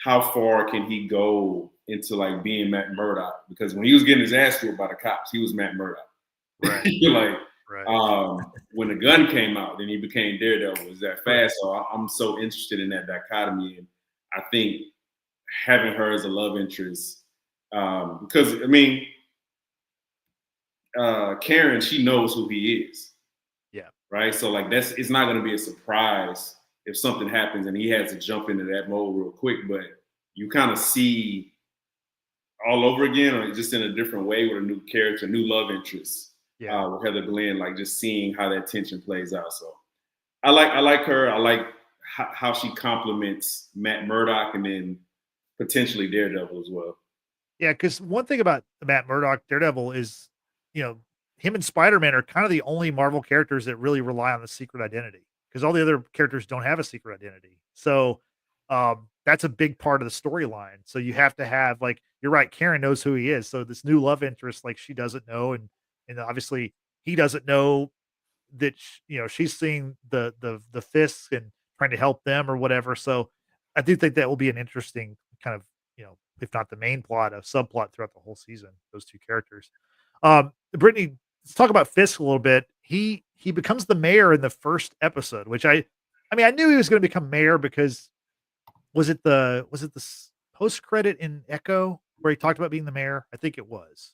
how far can he go into like being Matt Murdock? Because when he was getting his ass whooped by the cops, he was Matt Murdock. Right. Right. When the gun came out, then he became Daredevil. It was that fast. So I'm so interested in that dichotomy. And I think having her as a love interest, because I mean, Karen, she knows who he is. Yeah. Right. So like, it's not going to be a surprise if something happens and he has to jump into that mode real quick. But you kind of see all over again, or just in a different way with a new character, new love interest. Yeah. With Heather Glenn, like just seeing how that tension plays out. So I like her. I like how she complements Matt Murdock and then potentially Daredevil as well. Yeah, because one thing about Matt Murdock, Daredevil, is, him and Spider-Man are kind of the only Marvel characters that really rely on the secret identity. because all the other characters don't have a secret identity. So that's a big part of the storyline. So you have to have, like, you're right, Karen knows who he is. So this new love interest, like, she doesn't know, and obviously he doesn't know that she's seeing the fists and trying to help them or whatever. So I do think that will be an interesting kind of, if not the main plot, a subplot throughout the whole season, those two characters. Brittany, let's talk about Fisk a little bit. He becomes the mayor in the first episode, which I mean, I knew he was going to become mayor because was it the post credit in Echo where he talked about being the mayor? I think it was.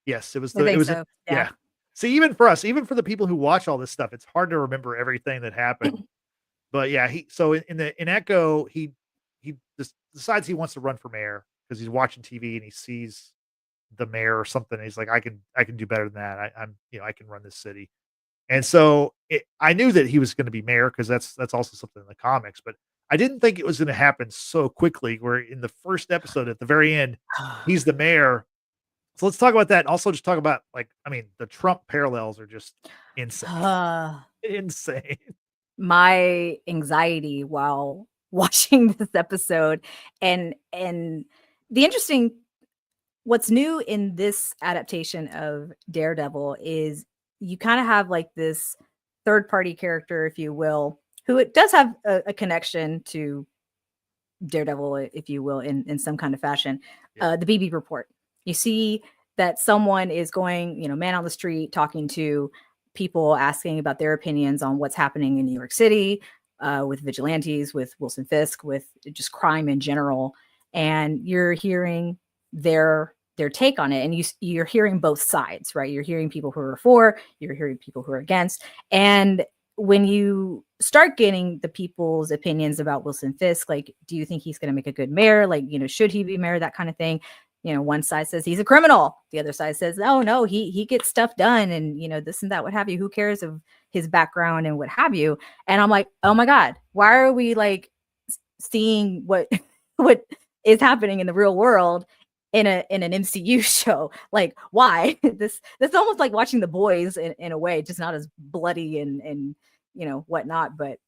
Yes, it was. I think It was. so. Yeah. See, even for us, even for the people who watch all this stuff, it's hard to remember everything that happened. But yeah, in Echo, he decides he wants to run for mayor because he's watching TV and he sees the mayor or something. And he's like, I can do better than that. I can run this city. And so I knew that he was going to be mayor because that's also something in the comics, but I didn't think it was going to happen so quickly. Where in the first episode at the very end, he's the mayor. So let's talk about that. And also just talk about, like, I mean, the Trump parallels are just insane. Insane. My anxiety while watching this episode, and what's new in this adaptation of Daredevil is you kind of have like this third party character, if you will, who it does have a connection to Daredevil, if you will, in some kind of fashion. Yeah. The BB report. You see that someone is going, man on the street, talking to people, asking about their opinions on what's happening in New York City, with vigilantes, with Wilson Fisk, with just crime in general. And you're hearing their take on it. And you're hearing both sides, right? You're hearing people who are for, you're hearing people who are against. And when you start getting the people's opinions about Wilson Fisk, like, do you think he's going to make a good mayor? Like, should he be mayor? That kind of thing. One side says he's a criminal. The other side says, oh no, he gets stuff done. And, this and that, what have you, who cares of his background and what have you. And I'm like, oh my God, why are we like seeing what is happening in the real world in an MCU show? Like, why? This almost like watching The Boys in a way, just not as bloody and whatnot, but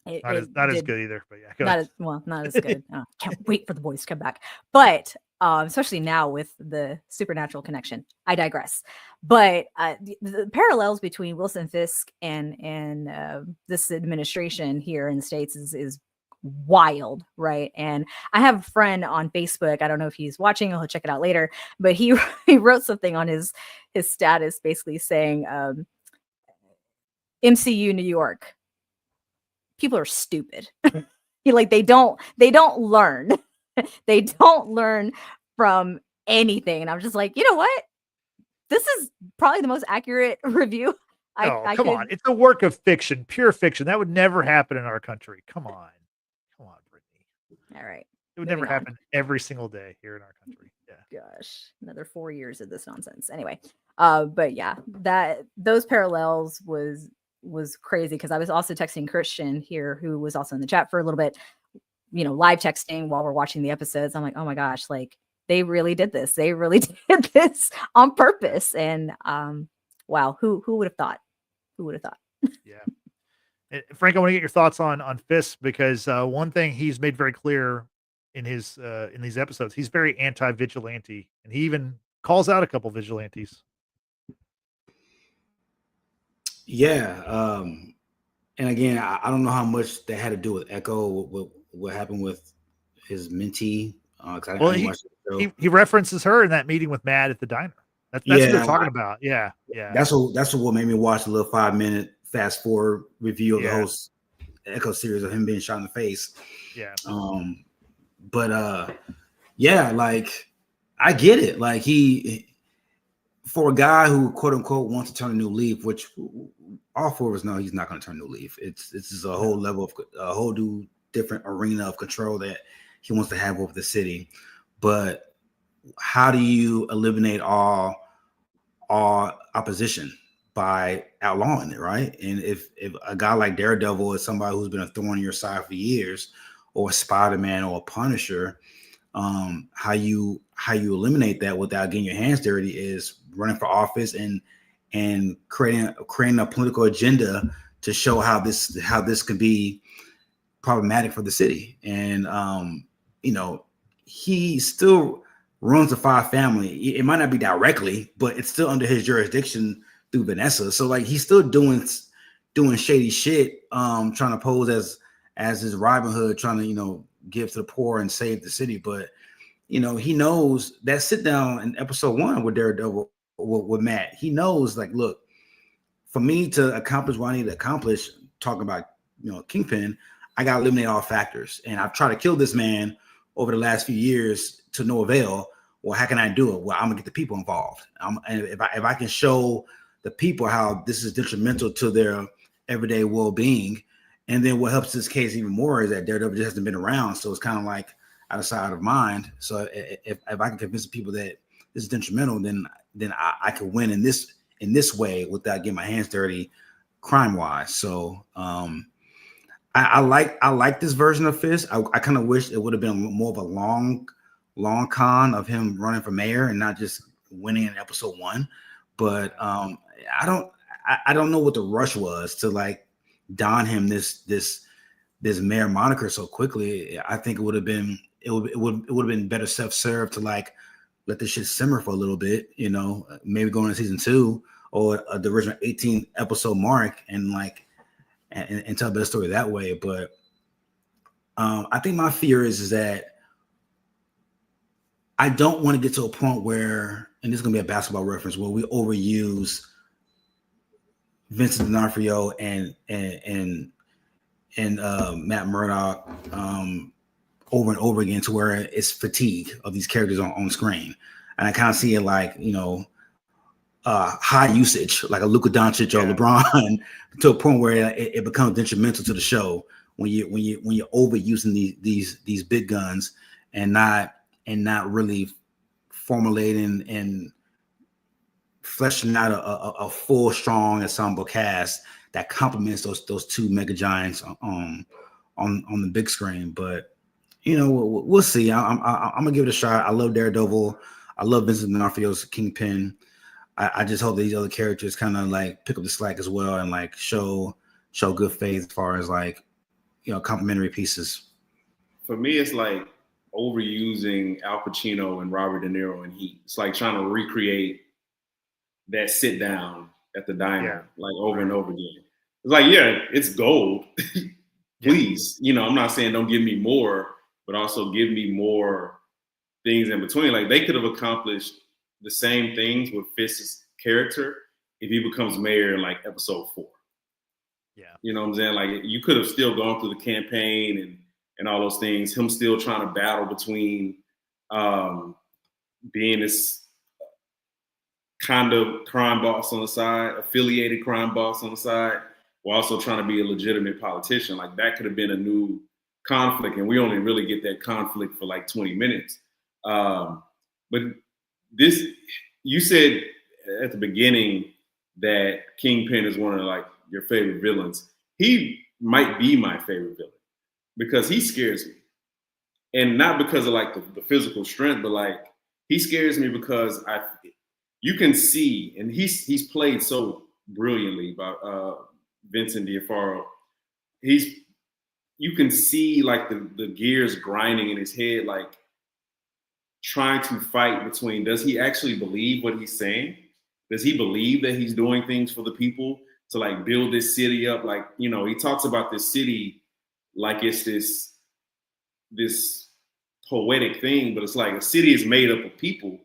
not as good either. But yeah, not as good. Can't wait for The Boys to come back. But especially now with the supernatural connection. I digress. But the parallels between Wilson Fisk and this administration here in the States is wild, right? And I have a friend on Facebook. I don't know if he's watching, I'll check it out later, but he wrote something on his status basically saying MCU New York, people are stupid. They don't learn. They don't learn from anything. And I'm just like, you know what? This is probably the most accurate review. Come on. It's a work of fiction, pure fiction. That would never happen in our country. Come on, Brittany. All right. It would never happen every single day here in our country. Yeah. Gosh, another 4 years of this nonsense. Anyway, but yeah, those parallels was crazy because I was also texting Christian here, who was also in the chat for a little bit, live texting while we're watching the episodes. I'm like, oh my gosh, like they really did this. They really did this on purpose. And wow, who would have thought? Who would have thought? Yeah. Frank, I want to get your thoughts on Fisk because one thing he's made very clear in his in these episodes, he's very anti-vigilante, and he even calls out a couple vigilantes. Yeah. And again, I don't know how much that had to do with Echo, what happened with his mentee. He references her in that meeting with Matt at the diner. That's what they're talking about. Yeah. That's what made me watch a little 5-minute fast forward review of the whole Echo series of him being shot in the face. Yeah. Like I get it. Like for a guy who quote unquote wants to turn a new leaf, which all four of us know he's not going to turn a new leaf. It's just a whole level of a whole new different arena of control that he wants to have over the city. But how do you eliminate all opposition? By outlawing it, right? And if a guy like Daredevil is somebody who's been a thorn in your side for years, or a Spider-Man or a Punisher, how you eliminate that without getting your hands dirty is running for office and creating a political agenda show how this could be problematic for the city. And he still runs the Five family. It might not be directly, but it's still under his jurisdiction through Vanessa. So like he's still doing shady shit, trying to pose as his Robin Hood, trying to give to the poor and save the city. But he knows that sit down in episode 1 with Daredevil with Matt. He knows, like, look, for me to accomplish what I need to accomplish, talking about Kingpin, I gotta eliminate all factors. And I've tried to kill this man over the last few years to no avail. Well, how can I do it? Well, I'm gonna get the people involved. And if I can show the people how this is detrimental to their everyday well-being, and then what helps this case even more is that Daredevil just hasn't been around, so it's kind of like out of sight, out of mind. So if I can convince the people that this is detrimental, then I can win in this way without getting my hands dirty, crime-wise. So I like this version of Fisk. I kind of wish it would have been more of a long con of him running for mayor and not just winning in episode 1. But I don't know what the rush was to like don him this mayor moniker so quickly. I think it would have been better self-served to like let this shit simmer for a little bit, maybe going into season 2 or the original 18 episode mark and tell a better story that way. But I think my fear is that I don't want to get to a point where, and this is gonna be a basketball reference, where we overuse Vincent D'Onofrio and Matt Murdock over and over again to where it's fatigue of these characters on screen. And I kind of see it like, high usage, like a Luka Doncic or LeBron, to a point where it becomes detrimental to the show when you're overusing these big guns and not really formulating and fleshing out a full, strong ensemble cast that complements those two mega giants on the big screen. But we'll see. I'm gonna give it a shot. I love Daredevil. I love Vincent D'Onofrio's Kingpin. I just hope that these other characters kind of like pick up the slack as well and like show good faith as far as like complementary pieces. For me, it's like overusing Al Pacino and Robert De Niro in Heat. It's like trying to recreate that sit down at the diner like over and over again. It's like, it's gold. Please, I'm not saying don't give me more, but also give me more things in between. Like they could have accomplished the same things with Fisk's character if he becomes mayor in like episode 4. Yeah. You know what I'm saying? Like you could have still gone through the campaign and all those things, him still trying to battle between being this kind of crime boss on the side, affiliated crime boss on the side, while also trying to be a legitimate politician. Like that could have been a new conflict, and we only really get that conflict for like 20 minutes. But this, you said at the beginning that Kingpin is one of like your favorite villains. He might be my favorite villain because he scares me, and not because of like the physical strength, but like he scares me because you can see, and he's played so brilliantly by Vincent D'Onofrio. You can see like the gears grinding in his head, like trying to fight between, does he actually believe what he's saying? Does he believe that he's doing things for the people to like build this city up? Like, he talks about this city like it's this poetic thing, but it's like a city is made up of people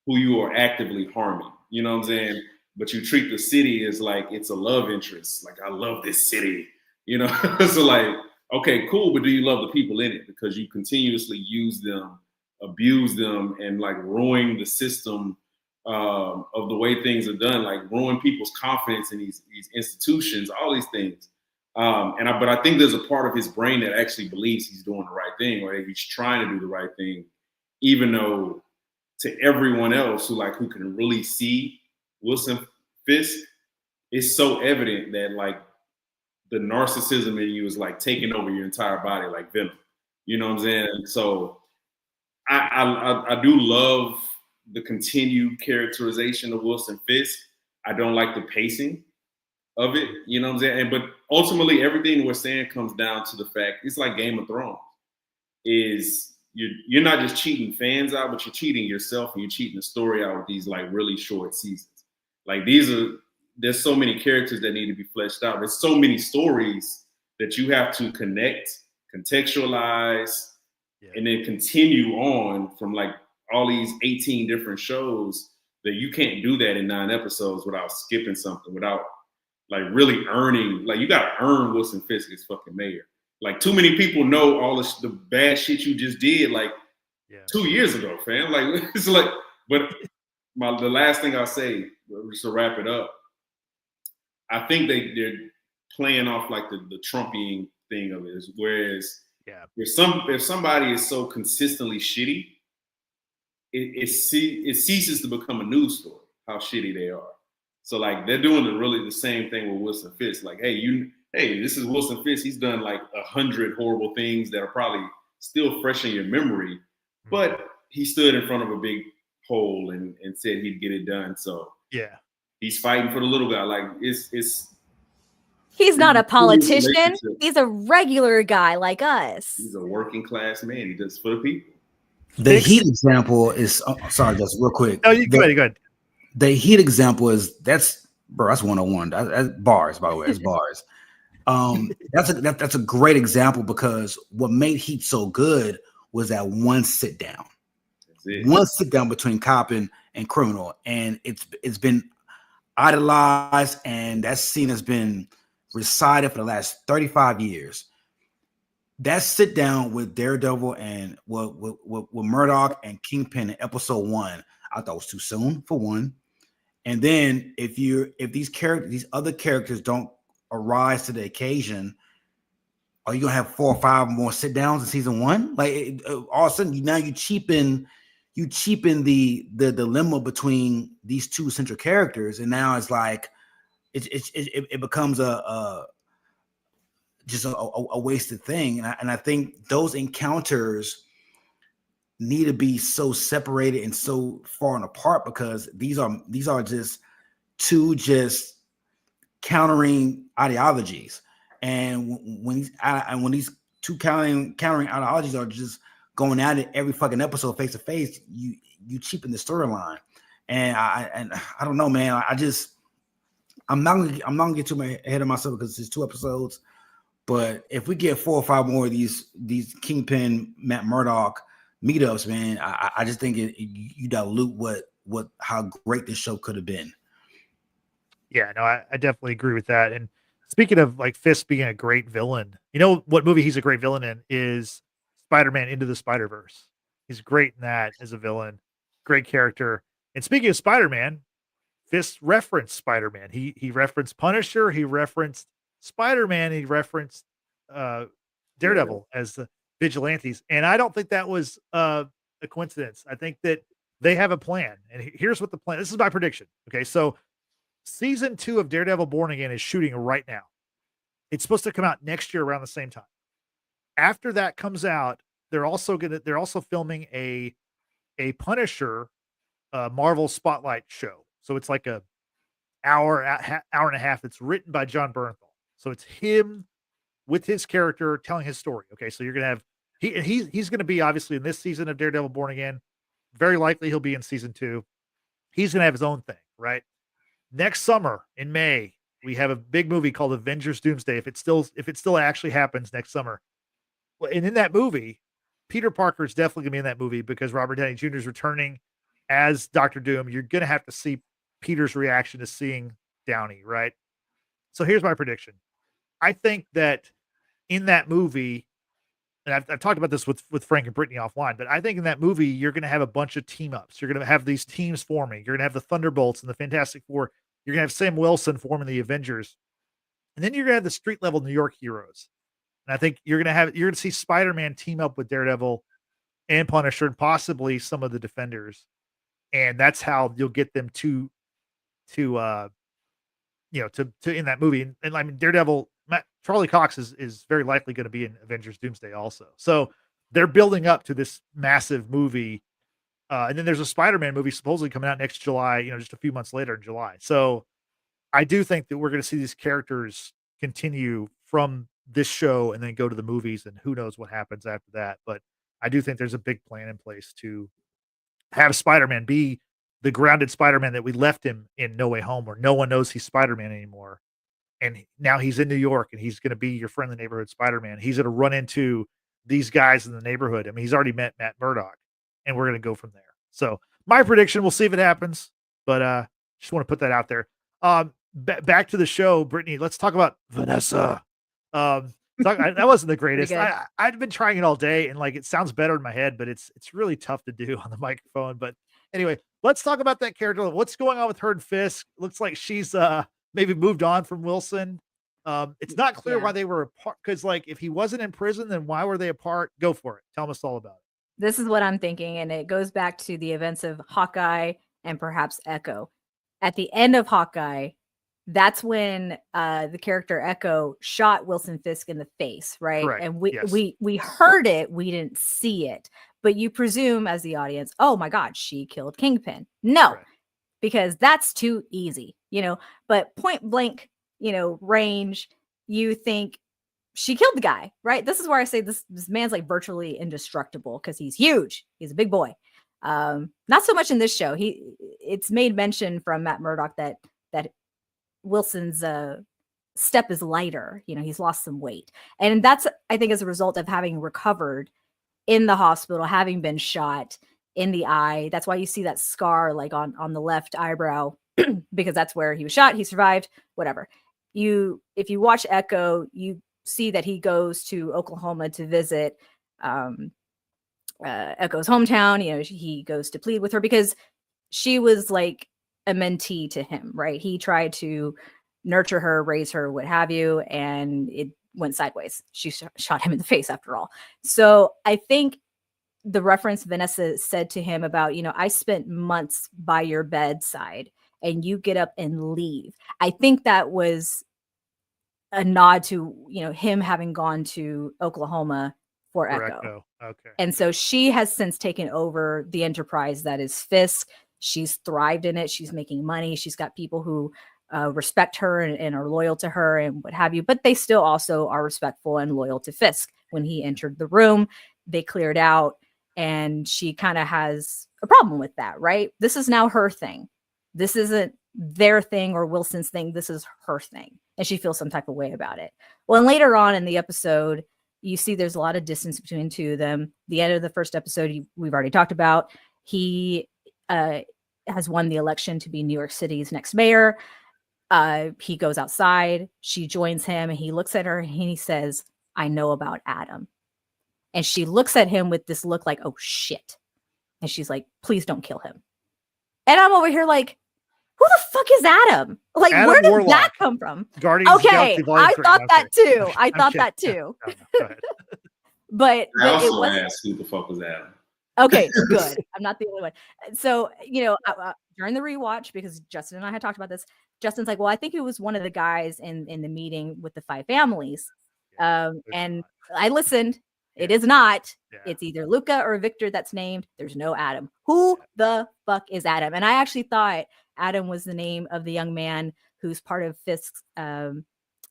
who you are actively harming. You know what I'm saying? But you treat the city as like it's a love interest. Like, I love this city, So like, okay, cool, but do you love the people in it? Because you continuously use them, abuse them, and like ruin the system of the way things are done, like ruin people's confidence in these institutions, all these things. But I think there's a part of his brain that actually believes he's doing the right thing, or he's trying to do the right thing, even though to everyone else who can really see Wilson Fisk, it's so evident that like the narcissism in you is like taking over your entire body like venom. You know what I'm saying? So I do love the continued characterization of Wilson Fisk. I don't like the pacing of it. You know what I'm saying? But ultimately, everything we're saying comes down to the fact it's like Game of Thrones. Is you're not just cheating fans out, but you're cheating yourself and you're cheating the story out with these like really short seasons. Like there's so many characters that need to be fleshed out. There's so many stories that you have to connect, contextualize, and then continue on from like all these 18 different shows that you can't do that in 9 episodes without skipping something, without like really earning, like you got to earn Wilson Fisk as fucking mayor. Like too many people know all the bad shit you just did like 2 years ago, fam. Like it's like, but the last thing I'll say, just to wrap it up, I think they're playing off like the Trumpian thing of it. Is whereas if somebody is so consistently shitty, it ceases to become a news story how shitty they are. So like they're doing the same thing with Wilson Fisk. Like, hey, this is Wilson Fisk. He's done like 100 horrible things that are probably still fresh in your memory, but he stood in front of a big hole and said he'd get it done. So he's fighting for the little guy. Like he's not a politician. He's a regular guy like us. He's a working class man. He does for the people. The Heat example is sorry, just real quick. Oh, you go ahead. The Heat example is that's 101. That's bars, by the way. It's bars. That's a great example because what made Heat so good was that one sit down. One sit down between cop and criminal, and it's been idolized, and that scene has been recited for the last 35 years. That sit down with Daredevil and with Murdoch and Kingpin in episode 1, I thought was too soon for one. And then if these other characters don't arise to the occasion, are you gonna have 4 or 5 more sit downs in season 1? Like all of a sudden you cheapen the dilemma between these two central characters, and now it's like it becomes just a wasted thing. And I think those encounters need to be so separated and so far apart because these are just two countering ideologies. And when these two countering ideologies are just going at it every fucking episode face to face, you cheapen the storyline. And I don't know, man. I'm not gonna get too ahead of myself because it's 2 episodes. But if we get 4 or 5 more of these Kingpin Matt Murdock meetups, man, I just think you dilute how great this show could have been. Yeah, no, I definitely agree with that. And speaking of like Fisk being a great villain, you know what movie he's a great villain in is Spider-Man Into the Spider-Verse. He's great in that as a villain, great character. And speaking of Spider-Man, Fisk referenced Spider-Man. He referenced Punisher. He referenced Spider-Man. He referenced Daredevil as the vigilantes. And I don't think that was a coincidence. I think that they have a plan. And here's what the plan. This is my prediction. Okay, so season 2 of Daredevil Born Again is shooting right now. It's supposed to come out next year around the same time. After that comes out, they're also filming a Punisher Marvel Spotlight show. So it's like a hour and a half. It's written by John Bernthal. So it's him with his character telling his story. Okay, so you're gonna have he's gonna be obviously in this season of Daredevil Born Again. Very likely he'll be in season 2. He's gonna have his own thing, right? Next summer in May, we have a big movie called Avengers Doomsday. If it still actually happens next summer. Well, and in that movie, Peter Parker is definitely gonna be in that movie because Robert Downey Jr. is returning as Dr. Doom. You're gonna have to see Peter's reaction to seeing Downey, right? So here's my prediction. I think that in that movie, and I've talked about this with Frank and Brittany offline, but I think in that movie, you're going to have a bunch of team ups. You're going to have these teams forming. You're going to have the Thunderbolts and the Fantastic Four. You're going to have Sam Wilson forming the Avengers. And then you're going to have the street level New York heroes. And I think you're going to see Spider-Man team up with Daredevil and Punisher and possibly some of the Defenders. And that's how you'll get them to in that movie. And I mean, Daredevil, Charlie Cox is very likely going to be in Avengers Doomsday also. So they're building up to this massive movie. And then there's a Spider-Man movie supposedly coming out next July, just a few months later in July. So I do think that we're going to see these characters continue from this show and then go to the movies, and who knows what happens after that. But I do think there's a big plan in place to have Spider-Man be the grounded Spider-Man that we left him in No Way Home, where no one knows he's Spider-Man anymore. And now he's in New York, and he's going to be your friendly neighborhood Spider-Man. He's going to run into these guys in the neighborhood. I mean, he's already met Matt Murdock, and we're going to go from there. So my prediction, we'll see if it happens, but just want to put that out there. Back to the show, Brittany, let's talk about Vanessa. That wasn't the greatest. I'd been trying it all day, and like, it sounds better in my head, but it's really tough to do on the microphone. But anyway, let's talk about that character. What's going on with her and Fisk? Looks like she's maybe moved on from Wilson. It's not clear why they were apart, because like, if he wasn't in prison, then why were they apart? Go for it. Tell us all about it. This is what I'm thinking, and it goes back to the events of Hawkeye and perhaps Echo. At the end of Hawkeye, that's when the character Echo shot Wilson Fisk in the face, right? Correct. And we heard it, we didn't see it, but you presume as the audience, oh my God, she killed Kingpin. No, Correct. Because that's too easy, but point blank, range, you think she killed the guy, right? This is where I say this man's like virtually indestructible because he's huge. He's a big boy. Not so much in this show. It's made mention from Matt Murdock that Wilson's step is lighter. He's lost some weight. And that's, I think, as a result of having recovered in the hospital, having been shot in the eye. That's why you see that scar like on the left eyebrow, because that's where he was shot. He survived, whatever. If you watch Echo, you see that he goes to Oklahoma to visit Echo's hometown. He goes to plead with her because she was like a mentee to him, right? He tried to nurture her, raise her, what have you, and it went sideways. She shot him in the face after all. So I think the reference Vanessa said to him about, I spent months by your bedside and you get up and leave. I think that was a nod to, him having gone to Oklahoma for Echo. Okay. And so she has since taken over the enterprise that is Fisk. She's thrived in it. She's making money. She's got people who respect her and are loyal to her and what have you, but they still also are respectful and loyal to Fisk. When he entered the room, they cleared out, and she kind of has a problem with that, right? This is now her thing. This isn't their thing or Wilson's thing. This is her thing. And she feels some type of way about it. Well, and later on in the episode, you see there's a lot of distance between the two of them. The end of the first episode, we've already talked about. He has won the election to be New York City's next mayor. He goes outside. She joins him, and he looks at her and he says, I know about Adam. And she looks at him with this look like, oh shit. And she's like, please don't kill him. And I'm over here like, who the fuck is Adam? Like, Adam where did Warlock. that come from? Guardians of the Okay, Galaxy Volume I 3. thought I'm that kidding. too. I thought that too. No, go ahead. But I it also wasn't. asked who the fuck was Adam. Okay, good. I'm not the only one. So, during the rewatch, because Justin and I had talked about this, Justin's like, well, I think it was one of the guys in the meeting with the 5 families. And I listened. It is not. Yeah. It's either Luca or Victor that's named. There's no Adam. Who the fuck is Adam? And I actually thought Adam was the name of the young man who's part of Fisk's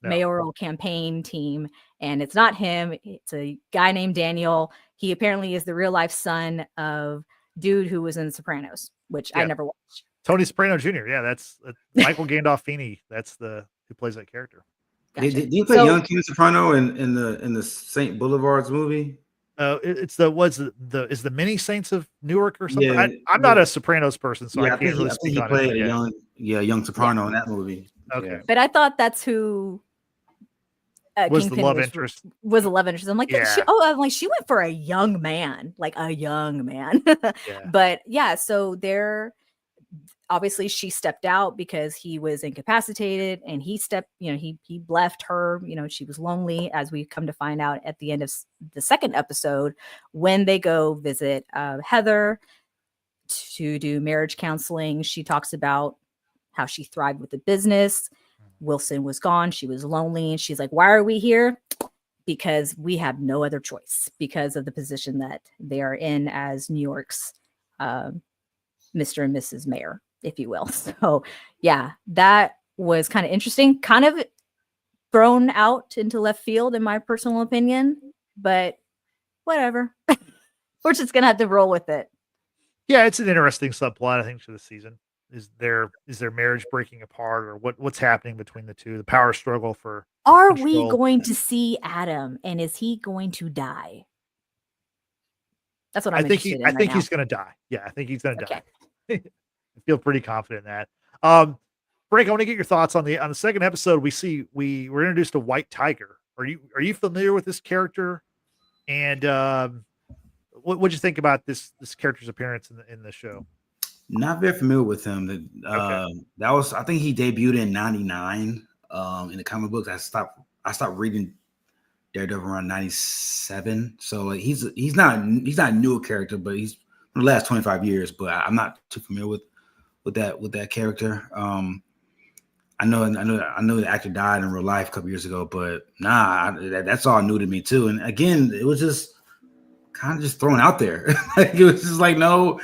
mayoral campaign team. And it's not him. It's a guy named Daniel. He apparently is the real life son of dude who was in The Sopranos, which I never watched. Tony Soprano Jr. Yeah, that's Michael Gandolfini. That's who plays that character. Gotcha. Did you play young King Soprano in the Saint Boulevard's movie? It's is the Many Saints of Newark or something? Yeah, I'm not a Sopranos person, so I can't really I speak think he on played it. a young Soprano in that movie. Okay. Yeah. But I thought that's who Was Kingpin the love interest. Was a love interest. I'm like, Yeah. I'm like, she went for a young man, like a young man. But yeah, so obviously she stepped out because he was incapacitated, and he left her. She was lonely, as we come to find out at the end of the second episode when they go visit Heather to do marriage counseling. She talks about how she thrived with the business. Wilson was gone. She was lonely, and she's like, why are we here? Because we have no other choice because of the position that they are in as New York's Mr. and Mrs. Mayor, if you will. So yeah, that was kind of interesting, kind of thrown out into left field in my personal opinion, but whatever. We're just gonna have to roll with it. Yeah, it's an interesting subplot, I think, to the season. Is their marriage breaking apart, or what's happening between the two? The power struggle for Are we control. going to see Adam, and is he going to die? That's what I'm interested in. I think right he's now. going to die. Yeah, I think he's going to Okay. die. I feel pretty confident in that. Frank, I want to get your thoughts on the second episode. We were introduced to White Tiger. Are you familiar with this character? And what'd you think about this character's appearance in the show? Not very familiar with him. Okay. That was, I think he debuted in '99 in the comic books. I stopped reading Daredevil around '97. So like he's not a newer character, but he's from the last 25 years. But I'm not too familiar with that character. I know the actor died in real life a couple years ago, but that's all new to me too. And again, it was just kind of just thrown out there. Like it was just like no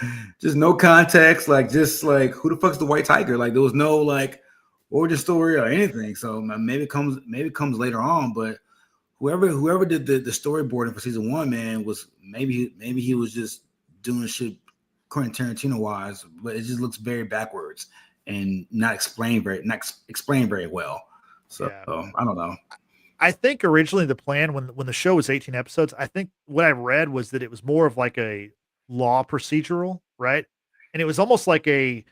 context. Like just like who the fuck's the White Tiger? Like there was no like origin story or anything. So maybe it comes later on. But whoever did the storyboarding for season 1, man, was maybe he was just doing shit Quentin Tarantino wise, but it just looks very backwards and not explained very well. So Yeah. I don't know. I think originally the plan when the show was 18 episodes, I think what I read was that it was more of like a law procedural, right? And it was almost like a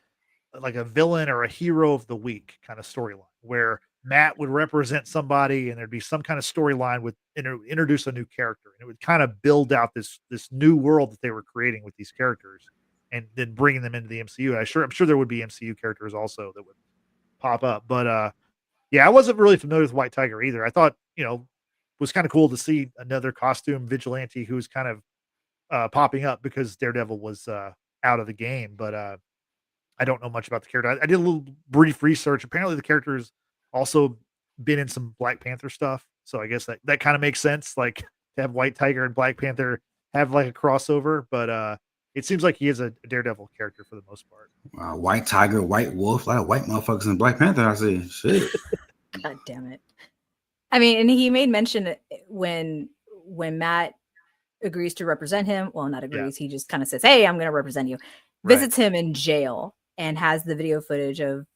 villain or a hero of the week kind of storyline where Matt would represent somebody and there'd be some kind of storyline with introduce a new character, and it would kind of build out this new world that they were creating with these characters and then bringing them into the MCU. I'm sure there would be MCU characters also that would pop up, but yeah, I wasn't really familiar with White Tiger either. I thought, it was kind of cool to see another costume vigilante who was kind of popping up because Daredevil was out of the game. But I don't know much about the character. I did a little brief research. Apparently, the character's also been in some Black Panther stuff, so I guess that kind of makes sense. Like to have White Tiger and Black Panther have like a crossover, but it seems like he is a Daredevil character for the most part. White Tiger, White Wolf, a lot of white motherfuckers in Black Panther. I see shit. God damn it. I mean, and he made mention when Matt agrees to represent him. Well, not agrees. He just kind of says, "Hey, I'm going to represent you." Right. Visits him in jail and has the video footage of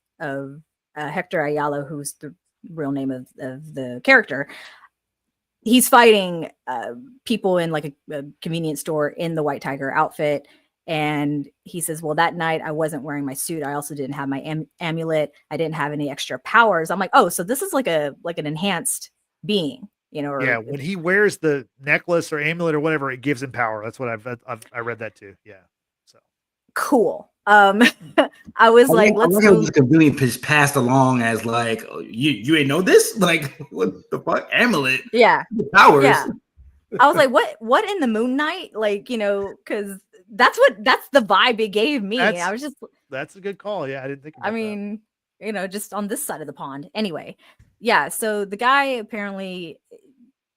Hector Ayala, who's the real name of the character. He's fighting people in like a convenience store in the White Tiger outfit. And he says, well, that night I wasn't wearing my suit. I also didn't have my amulet. I didn't have any extra powers. I'm like, oh, so this is like an enhanced being, Or, yeah, when he wears the necklace or amulet or whatever, it gives him power. That's what I read that too. Yeah. So cool. I was like, let's go. Just conveniently passed along as like, oh, you ain't know this? Like, what the fuck? Amulet? Yeah. Powers. Yeah. I was like, what in the Moon Knight? Like, because that's the vibe it gave me. I was just, that's a good call. Yeah, I didn't think about that. Just on this side of the pond. Anyway, yeah. So the guy apparently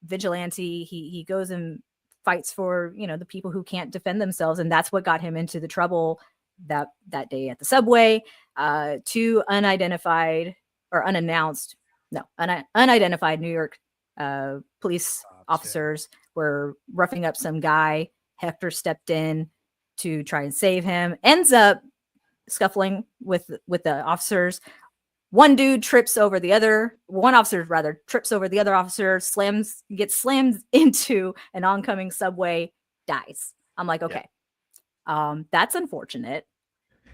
vigilante. He goes and fights for the people who can't defend themselves, and that's what got him into the trouble that day at the subway. Two unidentified New York police officers were roughing up some guy. Hector stepped in to try and save him, ends up scuffling with the officers. One officer trips over the other officer, gets slammed into an oncoming subway, dies. I'm like, okay, that's unfortunate.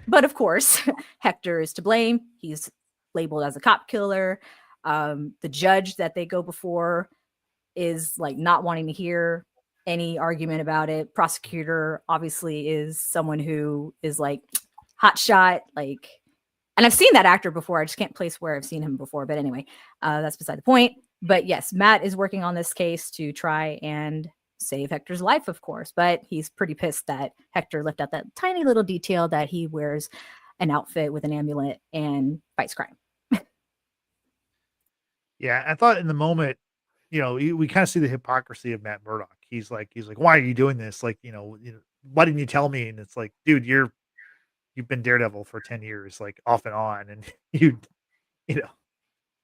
But of course, Hector is to blame. He's labeled as a cop killer. The judge that they go before is like not wanting to hear any argument about it. Prosecutor obviously is someone who is like hot shot, like, and I've seen that actor before. I just can't place where I've seen him before. But anyway, that's beside the point. But yes, Matt is working on this case to try and save Hector's life, of course. But he's pretty pissed that Hector left out that tiny little detail that he wears an outfit with an amulet and fights crime. Yeah, I thought in the moment, we kind of see the hypocrisy of Matt Murdock. He's like, why are you doing this? Like, why didn't you tell me? And it's like, dude, you've been Daredevil for 10 years, like off and on, and you you know,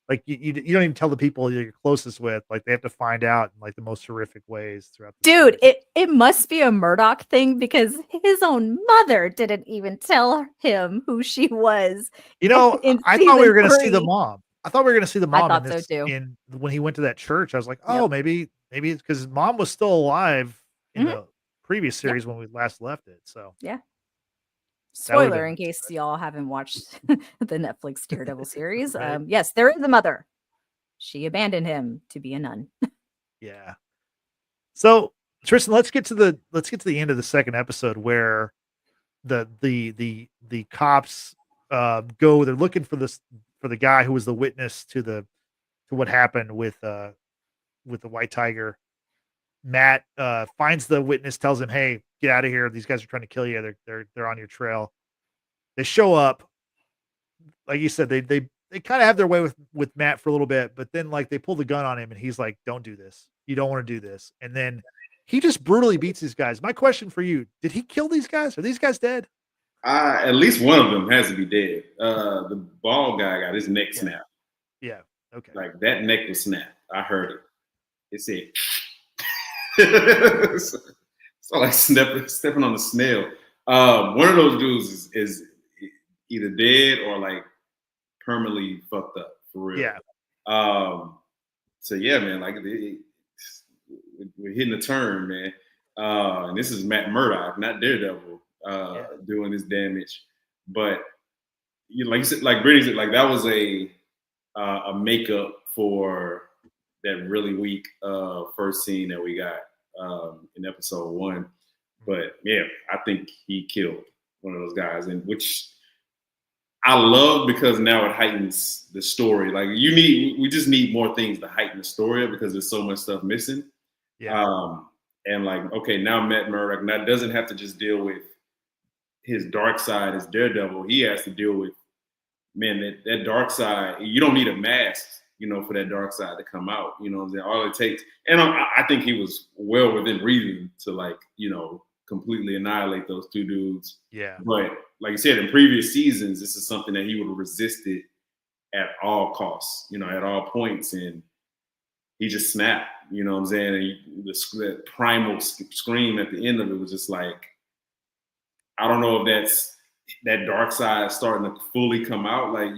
like you don't even tell the people you're closest with. Like they have to find out in like the most horrific ways throughout. Dude, it must be a Murdoch thing because his own mother didn't even tell him who she was. You know, in I thought we were season going to see the 3. mom. I thought we were going to see the mom in thought so this. too. In when he went to that church, I was like, oh, Yep. maybe it's because his mom was still alive in Mhm. the previous series when we last left it. So Yeah. That would've Spoiler been in case y'all haven't watched the Netflix Daredevil series. Right. Yes, there is a mother. She abandoned him to be a nun. yeah. So Tristan, let's get to the end of the second episode where the cops go. They're looking for the guy who was the witness to what happened with the white tiger. Matt finds the witness, tells him, "Hey, get out of here! These guys are trying to kill you. They're on your trail." They show up, like you said. They kind of have their way with Matt for a little bit, but then like they pull the gun on him, and he's like, "Don't do this. You don't want to do this." And then he just brutally beats these guys. My question for you: did he kill these guys? Are these guys dead? At least one of them has to be dead. The bald guy got his neck snapped. Yeah. Okay. Like that neck was snapped. I heard it. It said. It's like stepping on a snail. One of those dudes is either dead or like permanently fucked up for real. Yeah. So yeah, man, like we're hitting a turn, man. And this is Matt Murdock, not Daredevil, doing this damage. But like you said, like Brittany said, like that was a makeup for that really weak first scene that we got in episode 1. But yeah, I think he killed one of those guys, and which I love because now it heightens the story. Like we just need more things to heighten the story because there's so much stuff missing. Yeah. And like, okay, now Matt Murdock now doesn't have to just deal with his dark side as Daredevil. He has to deal with, man, that dark side. You don't need a mask, for that dark side to come out. All it takes. And I think he was well within reason to like, completely annihilate those two dudes. Yeah. But like you said, in previous seasons, this is something that he would have resisted at all costs, at all points. And he just snapped, you know what I'm saying? And that primal scream at the end of it was just like, I don't know if that's that dark side starting to fully come out, like,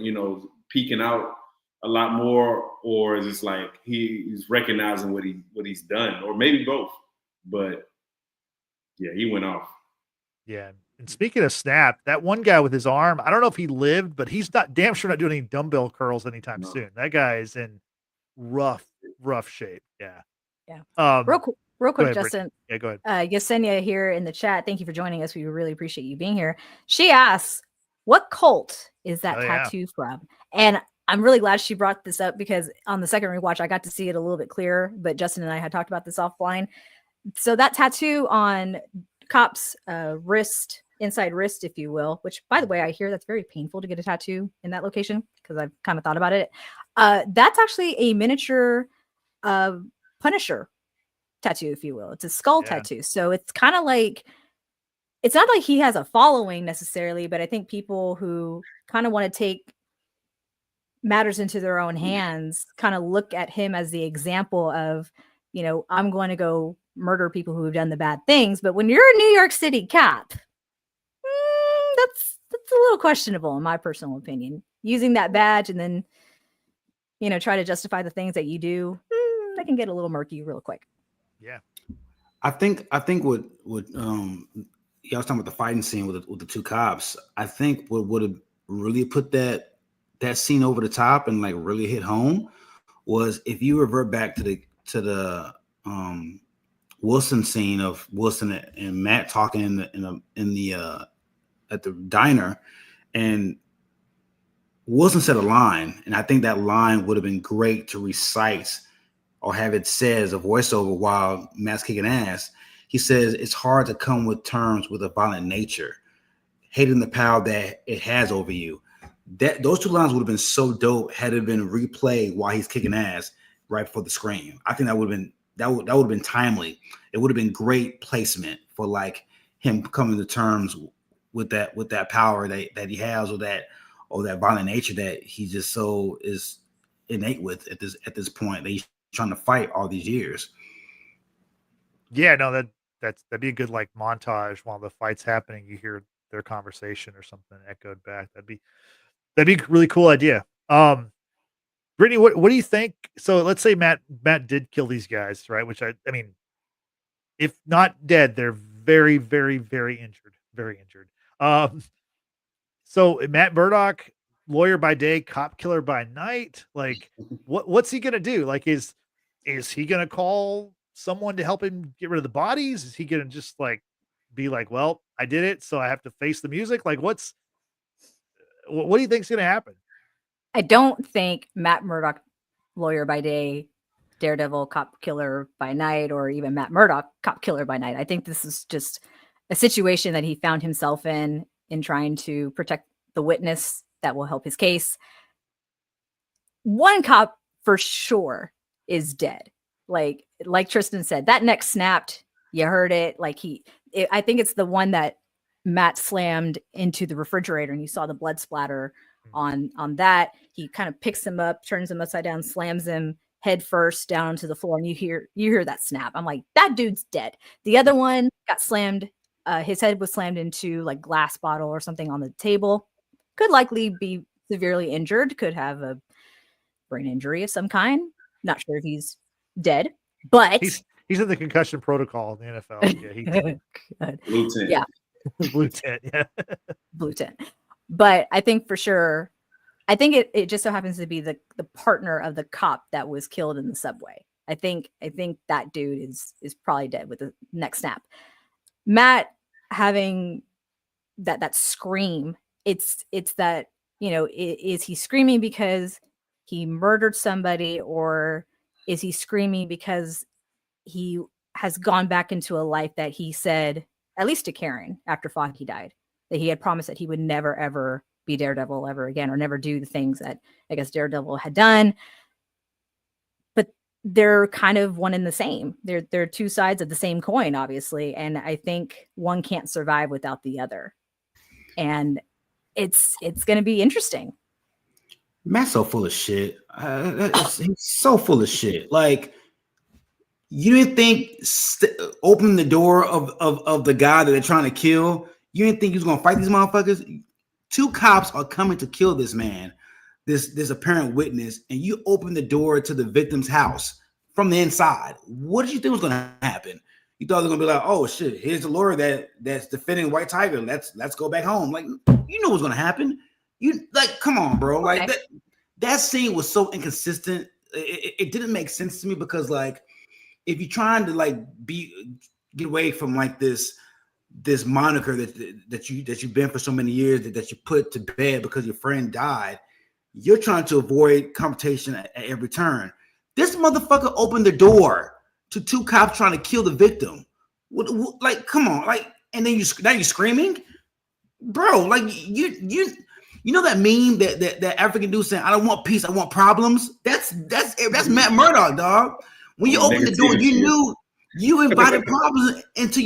peeking out a lot more, or is it like he's recognizing what he's done, or maybe both. But yeah, he went off. Yeah. And speaking of snap, that one guy with his arm, I don't know if he lived, but he's not damn sure not doing any dumbbell curls anytime soon. That guy is in rough shape. Yeah. Yeah. Real quick, ahead, Justin. Yeah, go ahead. Yesenia here in the chat. Thank you for joining us. We really appreciate you being here. She asks, what cult is that tattoo from? And I'm really glad she brought this up because on the second rewatch, I got to see it a little bit clearer, but Justin and I had talked about this offline. So that tattoo on Cop's wrist, inside wrist, if you will, which by the way, I hear that's very painful to get a tattoo in that location because I've kind of thought about it. That's actually a miniature Punisher tattoo, if you will. It's a skull tattoo. So it's kind of like, it's not like he has a following necessarily, but I think people who kind of want to take matters into their own hands kind of look at him as the example of, I'm going to go murder people who have done the bad things. But when you're a New York City cop, that's a little questionable in my personal opinion. Using that badge and then, try to justify the things that you do, that can get a little murky real quick. Yeah. I think what y'all was talking about the fighting scene with the two cops. I think what would have really put that scene over the top and like really hit home was if you revert back to the Wilson scene of Wilson and Matt talking in the at the diner, and Wilson said a line, and I think that line would have been great to recite or have it said as a voiceover while Matt's kicking ass. He says it's hard to come with terms with a violent nature, hating the power that it has over you. Those two lines would have been so dope had it been replayed while he's kicking ass right before the scream. I think that would have been timely. It would have been great placement for like him coming to terms with that power that he has, that violent nature that he just so is innate with at this point that he's trying to fight all these years. Yeah, no, that'd be a good like montage while the fight's happening. You hear their conversation or something echoed back. That'd be a really cool idea. Brittany, what do you think? So let's say Matt did kill these guys, right? Which I mean, if not dead, they're very, very, very injured. Very injured. So Matt Murdock, lawyer by day, cop killer by night. Like, what's he gonna do? Like, is he gonna call someone to help him get rid of the bodies? Is he gonna just like be like, well, I did it, so I have to face the music? Like, what do you think's gonna happen? I don't think Matt Murdock, lawyer by day, Daredevil, cop killer by night, or even Matt Murdock, cop killer by night. I think this is just a situation that he found himself in trying to protect the witness that will help his case. One cop for sure is dead. Like Tristan said, that neck snapped. You heard it. I think it's the one that Matt slammed into the refrigerator and you saw the blood splatter on that. He kind of picks him up, turns him upside down, slams him head first down onto the floor, and you hear that snap. I'm like, that dude's dead. The other one got slammed. His head was slammed into like glass bottle or something on the table. Could likely be severely injured. Could have a brain injury of some kind. Not sure if he's dead, but he's in the concussion protocol in the NFL. Yeah, Blue tent. Yeah. Blue tent. Yeah. Blue tent. But I think for sure, I think it just so happens to be the partner of the cop that was killed in the subway. I think that dude is probably dead with the neck snap. Matt having that scream, it's that, is he screaming because he murdered somebody, or is he screaming because he has gone back into a life that he said, at least to Karen after Foggy died, that he had promised that he would never, ever be Daredevil ever again, or never do the things that I guess Daredevil had done. But they're kind of one and the same. They're two sides of the same coin, obviously. And I think one can't survive without the other. And it's going to be interesting. Matt's so full of shit. He's so full of shit. Like, you didn't think opening the door of the guy that they're trying to kill, you didn't think he was going to fight these motherfuckers? Two cops are coming to kill this man, this apparent witness, and you open the door to the victim's house from the inside. What did you think was going to happen? You thought they were going to be like, oh shit, here's the lawyer that's defending White Tiger. Let's go back home. Like, you know what's going to happen. You like, come on, bro. Like that scene was so inconsistent. It didn't make sense to me because like, if you're trying to like get away from like this moniker that you've been for so many years that you put to bed because your friend died, you're trying to avoid confrontation at every turn. This motherfucker opened the door to two cops trying to kill the victim. Like, come on, like, and then now you're screaming, bro. Like you know that meme that African dude saying, "I don't want peace, I want problems." That's Matt Murdock, dog. When you open the door, you knew you invited problems into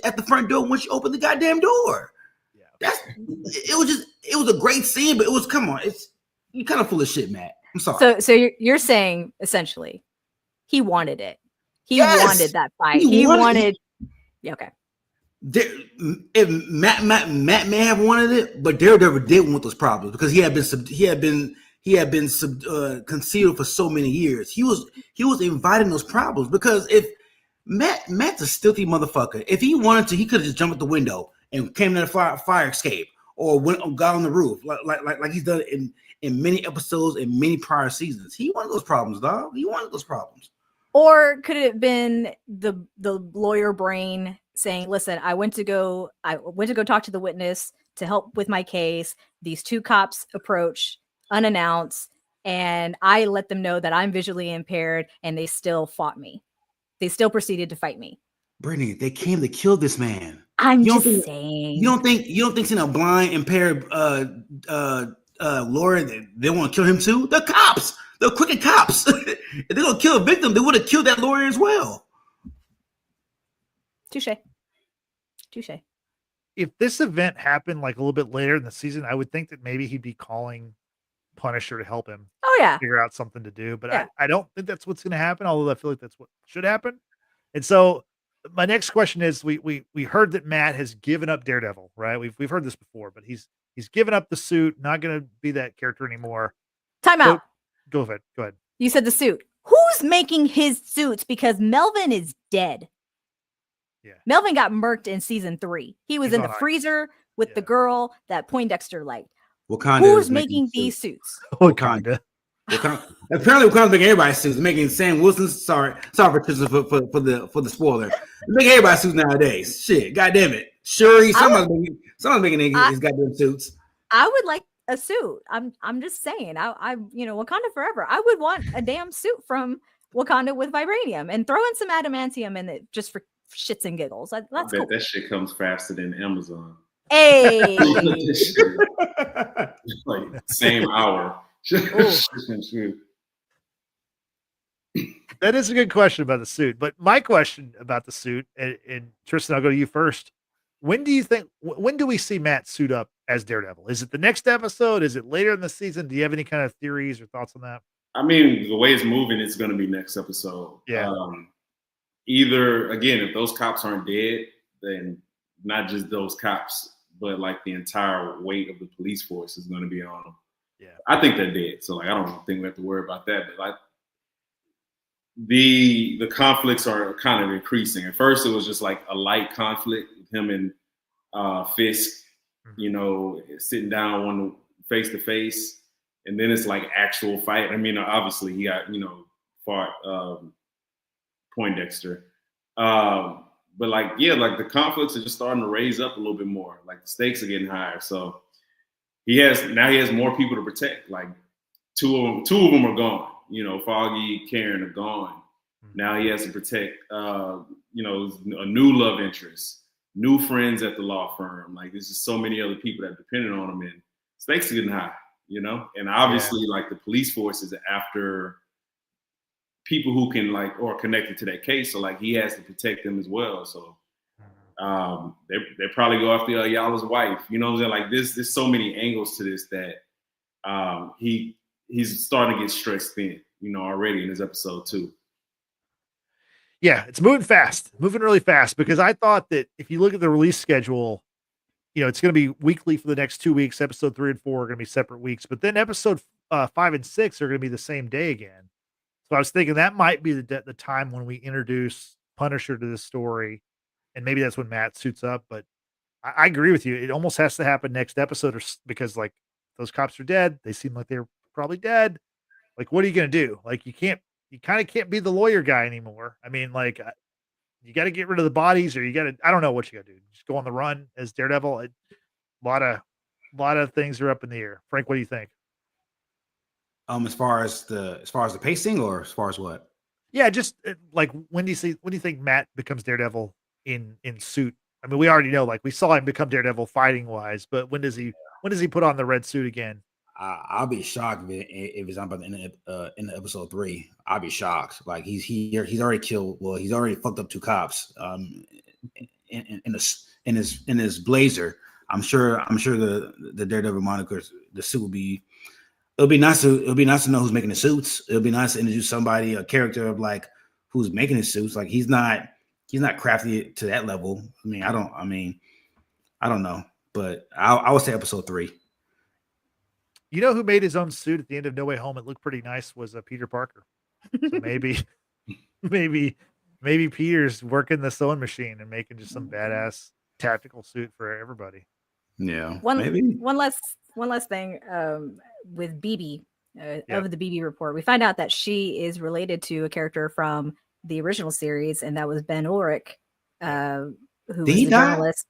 at the front door once you opened the goddamn door. Yeah. It was a great scene, but you're kind of full of shit, Matt. I'm sorry. So you're saying essentially he wanted it. He wanted that fight. He wanted. Yeah, okay. If Matt may have wanted it, but Daredevil did want those problems because he had been concealed for so many years. He was inviting those problems because if Matt's a stealthy motherfucker. If he wanted to, he could have just jumped out the window and came to the fire escape or got on the roof like he's done in many episodes in many prior seasons. He wanted those problems, dog. He wanted those problems. Or could it have been the lawyer brain saying, "Listen, I went to go talk to the witness to help with my case. These two cops approach unannounced, and I let them know that I'm visually impaired, and they still fought me. They still proceeded to fight me." Brittany, they came to kill this man. I'm just saying. You don't think seeing a blind, impaired lawyer, they want to kill him too? They're cops. They're crooked cops. If they're gonna kill a victim, they would have killed that lawyer as well. Touche. if this event happened like a little bit later in the season, I would think that maybe he'd be calling Punisher to help him Oh yeah. figure out something to do. But Yeah. I don't think that's what's going to happen. Although I feel like that's what should happen. And so my next question is: we heard that Matt has given up Daredevil, right? We've heard this before, but he's given up the suit, not going to be that character anymore. Time out. Go ahead. Go ahead. You said the suit. Who's making his suits? Because Melvin is dead. Yeah. Melvin got murked in season 3. He was He's in the on ice. freezer with the girl that Poindexter liked. Wakanda Who's is making these suits? Wakanda. Apparently, Wakanda's making everybody's suits. Making Sam Wilson's sorry for the spoiler. Making everybody's suits nowadays. Shit, goddamn it. Shuri, someone's making his goddamn suits. I would like a suit. I'm just saying. I Wakanda forever. I would want a damn suit from Wakanda with vibranium and throw in some adamantium in it just for shits and giggles. That's cool. That shit comes faster than Amazon. Hey, like same hour. That is a good question about the suit. But my question about the suit, and Tristan, I'll go to you first. When do we see Matt suit up as Daredevil? Is it the next episode? Is it later in the season? Do you have any kind of theories or thoughts on that? I mean, the way it's moving, it's going to be next episode. Yeah. Either, again, if those cops aren't dead, then not just those cops, but like the entire weight of the police force is going to be on them. Yeah. I think they're dead. So like, I don't think we have to worry about that. But like the conflicts are kind of increasing. At first, it was just like a light conflict with him and Fisk, sitting down one face to face. And then it's like actual fight. I mean, obviously he got, fought Poindexter. But like, yeah, like the conflicts are just starting to raise up a little bit more. Like the stakes are getting higher. So he has more people to protect. Like two of them are gone. Foggy, Karen are gone. Now he has to protect, a new love interest, new friends at the law firm. Like there's just so many other people that depended on him, and stakes are getting high. And obviously like the police force is after people who can or connected to that case. So like he has to protect them as well. So they probably go after Ayala's wife. You know what I'm saying? Like there's so many angles to this that he's starting to get stressed thin, already in this episode 2. Yeah, it's moving really fast, because I thought that if you look at the release schedule, it's going to be weekly for the next 2 weeks. Episode 3 and 4 are going to be separate weeks, but then episode 5 and 6 are going to be the same day again. So I was thinking that might be the time when we introduce Punisher to this story, and maybe that's when Matt suits up. But I agree with you. It almost has to happen next episode, because like those cops are dead. They seem like they're probably dead. Like, what are you going to do? Like, you kind of can't be the lawyer guy anymore. I mean, like, you got to get rid of the bodies, or I don't know what you got to do. Just go on the run as Daredevil. A lot of things are up in the air. Frank, what do you think? As far as the pacing, or as far as what? Yeah, just like when do you think Matt becomes Daredevil in suit? I mean, we already know, like we saw him become Daredevil fighting wise, but when does he put on the red suit again? I'll be shocked if it's on by the end in episode 3. I'll be shocked. Like he's here, he's already killed. Well, he's already fucked up 2 cops. In his blazer. I'm sure the Daredevil moniker, the suit will be. It'll be nice to know who's making the suits. It'll be nice to introduce a character of like who's making the suits. Like he's not crafty to that level. I don't know, but I would say episode 3. You know who made his own suit at the end of No Way Home? It looked pretty nice. Was Peter Parker. So maybe Peter's working the sewing machine and making just some badass tactical suit for everybody. Yeah. One last thing. With BB of the BB report, we find out that she is related to a character from the original series, and that was Ben Ulrich, who was a journalist.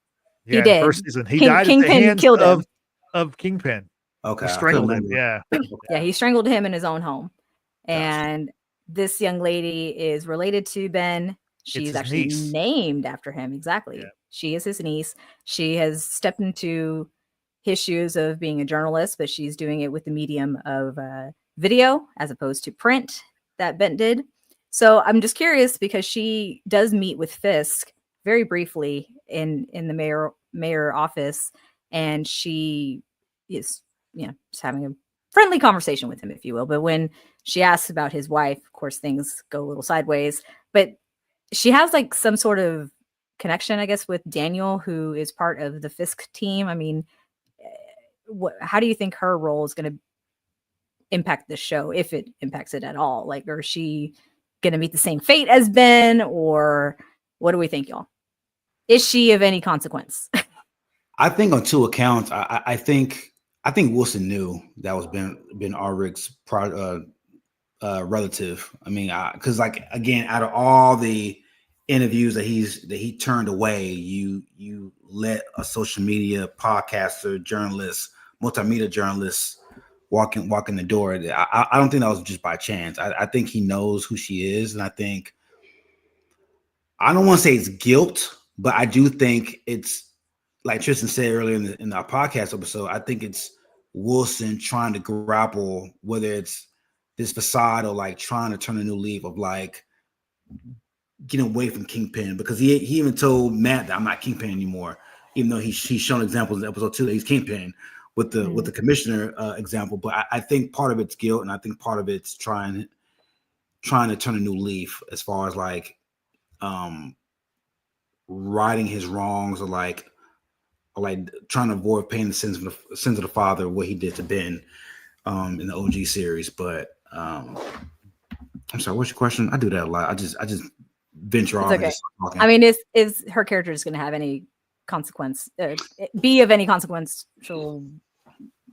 Yeah, he did. First season, he died at the hands killed him. of Kingpin. Okay, he strangled him. Yeah, yeah, he strangled him in his own home. And this young lady is related to Ben. She's actually named after him. Exactly. Yeah. She is his niece. She has stepped into his shoes of being a journalist, but she's doing it with the medium of video as opposed to print that Ben did. So I'm just curious, because she does meet with Fisk very briefly in the mayor office, and she is, just having a friendly conversation with him, if you will. But when she asks about his wife, of course, things go a little sideways. But she has like some sort of connection, I guess, with Daniel, who is part of the Fisk team. I mean, how do you think her role is going to impact the show, if it impacts it at all? Like, or is she going to meet the same fate as Ben, or what do we think, y'all? Is she of any consequence? I think on two accounts. I think Wilson knew that was Ben Ulrich's relative. I mean, because like, again, out of all the interviews that he turned away, you let a social media podcaster, journalist, multimedia journalist walk in the door. I don't think that was just by chance. I think he knows who she is, and I don't want to say it's guilt, but I do think it's, like Tristan said earlier in our podcast episode, I think it's Wilson trying to grapple, whether it's this facade or like trying to turn a new leaf of like getting away from Kingpin, because he even told Matt that I'm not Kingpin anymore, even though he's shown examples in episode 2 that he's Kingpin with the commissioner example. But I think part of it's guilt, and I think part of it's trying to turn a new leaf as far as like righting his wrongs, or like trying to avoid paying the sins of the father, what he did to Ben in the OG series. But I'm sorry, what's your question? I do that a lot. I just venture off. Okay. I mean, is her character just going to have any consequence, be of any consequential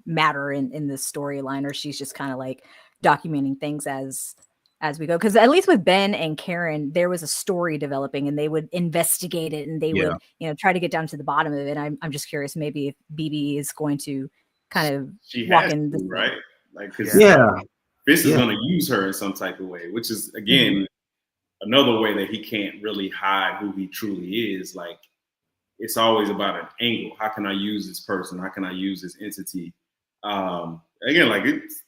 matter in this storyline, or she's just kind of like documenting things as we go? Because at least with Ben and Karen, there was a story developing, and they would investigate it, and they would, try to get down to the bottom of it. I'm just curious, maybe if BB is going to kind of walk in this, right? Like, Fisk is going to use her in some type of way, which is again another way that he can't really hide who he truly is. Like, it's always about an angle. How can I use this person? How can I use this entity? Again, like, it's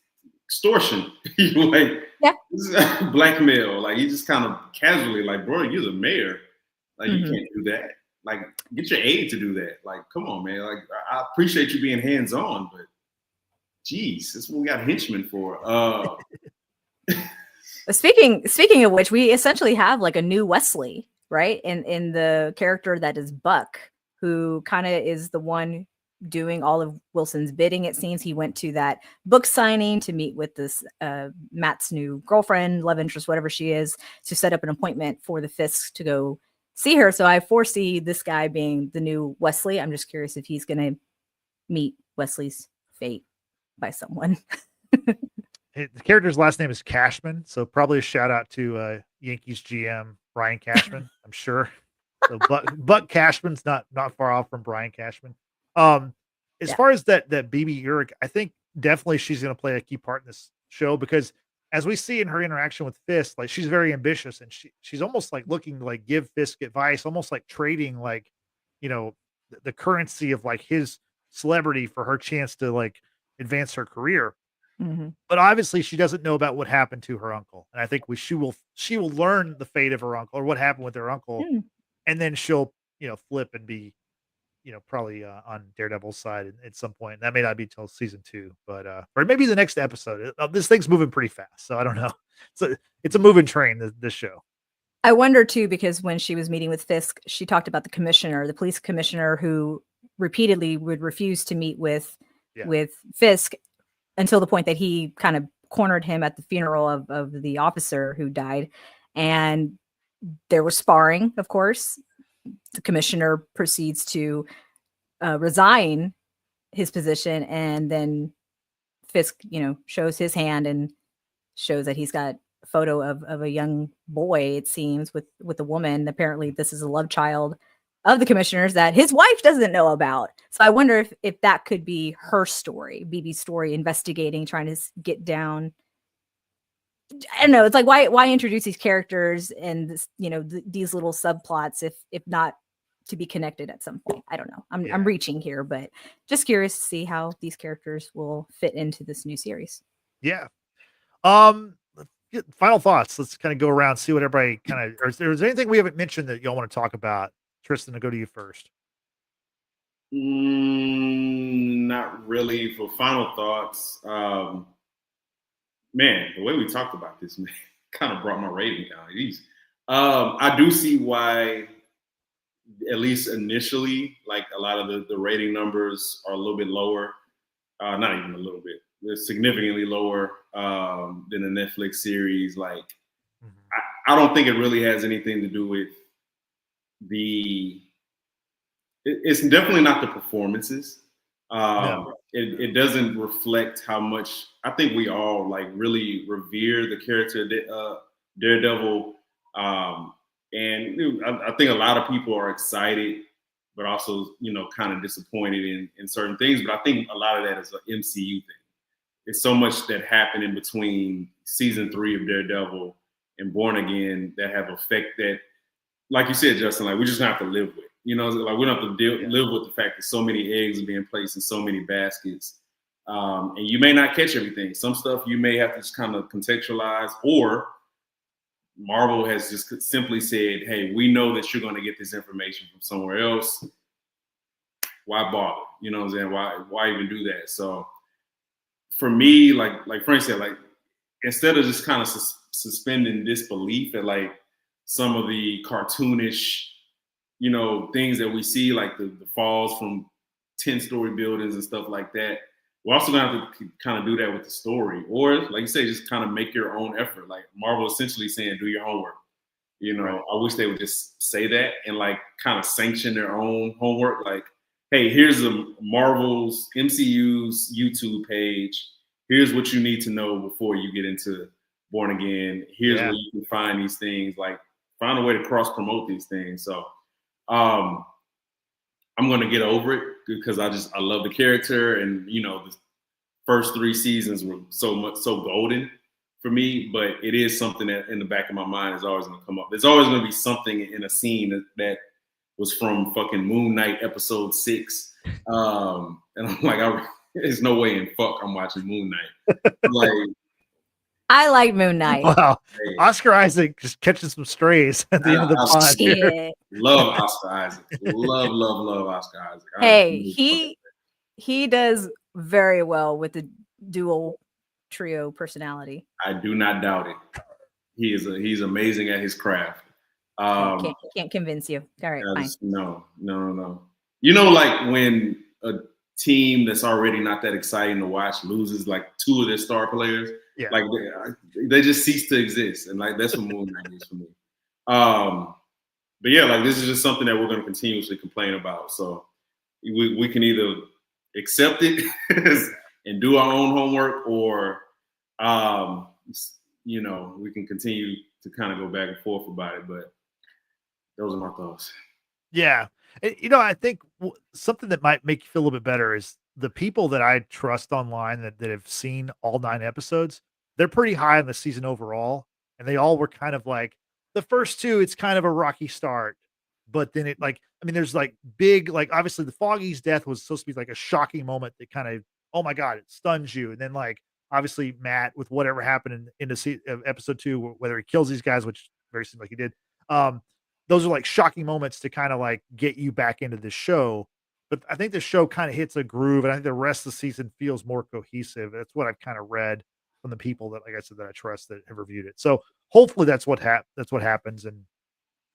extortion. Blackmail. Like, he just kind of casually, like, bro, you're the mayor. Like, you can't do that. Like, get your aide to do that. Like, come on, man. Like, I appreciate you being hands-on, but geez, that's what we got henchmen for. Speaking of which, we essentially have like a new Wesley, right? In the character that is Buck, who kind of is the one doing all of Wilson's bidding. It seems he went to that book signing to meet with this Matt's new girlfriend, love interest, whatever she is, to set up an appointment for the Fisk to go see her. So I foresee this guy being the new Wesley. I'm just curious if he's going to meet Wesley's fate by someone. The character's last name is Cashman, so probably a shout out to Yankees GM Brian Cashman, I'm sure. So Buck Cashman's not far off from Brian Cashman. As far as that BB Urich, I think definitely she's going to play a key part in this show, because as we see in her interaction with Fisk, like, she's very ambitious, and she's almost like looking to like give Fisk advice, almost like trading like, the currency of like his celebrity for her chance to like advance her career. But obviously she doesn't know about what happened to her uncle, and I think she will learn the fate of her uncle, or what happened with her uncle, and then she'll flip and be probably on Daredevil's side at some point. That may not be till season 2, but or maybe the next episode. This thing's moving pretty fast, so I don't know. So it's a moving train, this show. I wonder too, because when she was meeting with Fisk, she talked about the police commissioner, who repeatedly would refuse to meet with Fisk, until the point that he kind of cornered him at the funeral of the officer who died. And there was sparring, of course. The commissioner proceeds to resign his position, and then Fisk, shows his hand and shows that he's got a photo of a young boy, it seems, with a woman. Apparently this is a love child of the commissioners that his wife doesn't know about. So I wonder if that could be her story, BB's story, investigating, trying to get down. I don't know. It's like, why introduce these characters and this, these little subplots if not to be connected at some point? I don't know. I'm reaching here, but just curious to see how these characters will fit into this new series. Yeah. Final thoughts. Let's kind of go around, see what everybody or is there anything we haven't mentioned that y'all want to talk about Tristan, to go to you first. Not really. For final thoughts, man, the way we talked about this, man, kind of brought my rating down. Jeez. I do see why, at least initially, like a lot of the rating numbers are a little bit lower. Not even a little bit. They're significantly lower than the Netflix series. Like, I don't think it really has anything to do with it's definitely not the performances. No. It doesn't reflect how much I think we all like really revere the character Daredevil. And I think a lot of people are excited, but also, kind of disappointed in certain things. But I think a lot of that is an MCU thing. It's so much that happened in between season 3 of Daredevil and Born Again that have effect that, like you said, Justin, like we just have to live with. Like we don't have to live with the fact that so many eggs are being placed in so many baskets. And you may not catch everything. Some stuff you may have to just kind of contextualize, or Marvel has just simply said, hey, we know that you're going to get this information from somewhere else. Why bother? You know what I'm saying? Why even do that? So for me, like Frank said, like instead of just kind of suspending disbelief at like some of the cartoonish, things that we see, like the falls from 10-story buildings and stuff like that, we're also going to have to kind of do that with the story. Or, like you say, just kind of make your own effort. Like Marvel essentially saying, do your homework. Right. I wish they would just say that and like kind of sanction their own homework. Like, hey, here's the Marvel's MCU's YouTube page. Here's what you need to know before you get into Born Again. Here's where you can find these things. Like, find a way to cross promote these things. So I'm going to get over it because I love the character, and the first 3 seasons were so golden for me. But it is something that in the back of my mind is always going to come up. There's always going to be something in a scene that was from fucking Moon Knight episode 6, and I'm like, there's no way in fuck I'm watching Moon Knight. Like, I like Moon Knight. Wow. Hey. Oscar Isaac just catching some strays at the end of the pond. Love Oscar Isaac. Love Oscar Isaac. Hey, he does very well with the dual trio personality. I do not doubt it. He's amazing at his craft. Can't convince you. All right, fine. No. Like when a team that's already not that exciting to watch loses like 2 of their star players. Yeah. Like they just cease to exist, and like that's what Moon Knight is for me. But yeah, like this is just something that we're going to continuously complain about. So we can either accept it and do our own homework, or we can continue to kind of go back and forth about it. But those are my thoughts. Yeah, I think something that might make you feel a little bit better is the people that I trust online that have seen all 9 episodes, they're pretty high on the season overall. And they all were kind of like the first 2, it's kind of a rocky start, but then it there's like big, like obviously the Foggy's death was supposed to be like a shocking moment that kind of, oh my God, it stuns you. And then like, obviously Matt with whatever happened in episode 2, whether he kills these guys, which very seems like he did. Those are like shocking moments to kind of like get you back into the show. But I think the show kind of hits a groove, and I think the rest of the season feels more cohesive. That's what I've kind of read from the people that, like I said, that I trust that have reviewed it. So hopefully that's what happens, and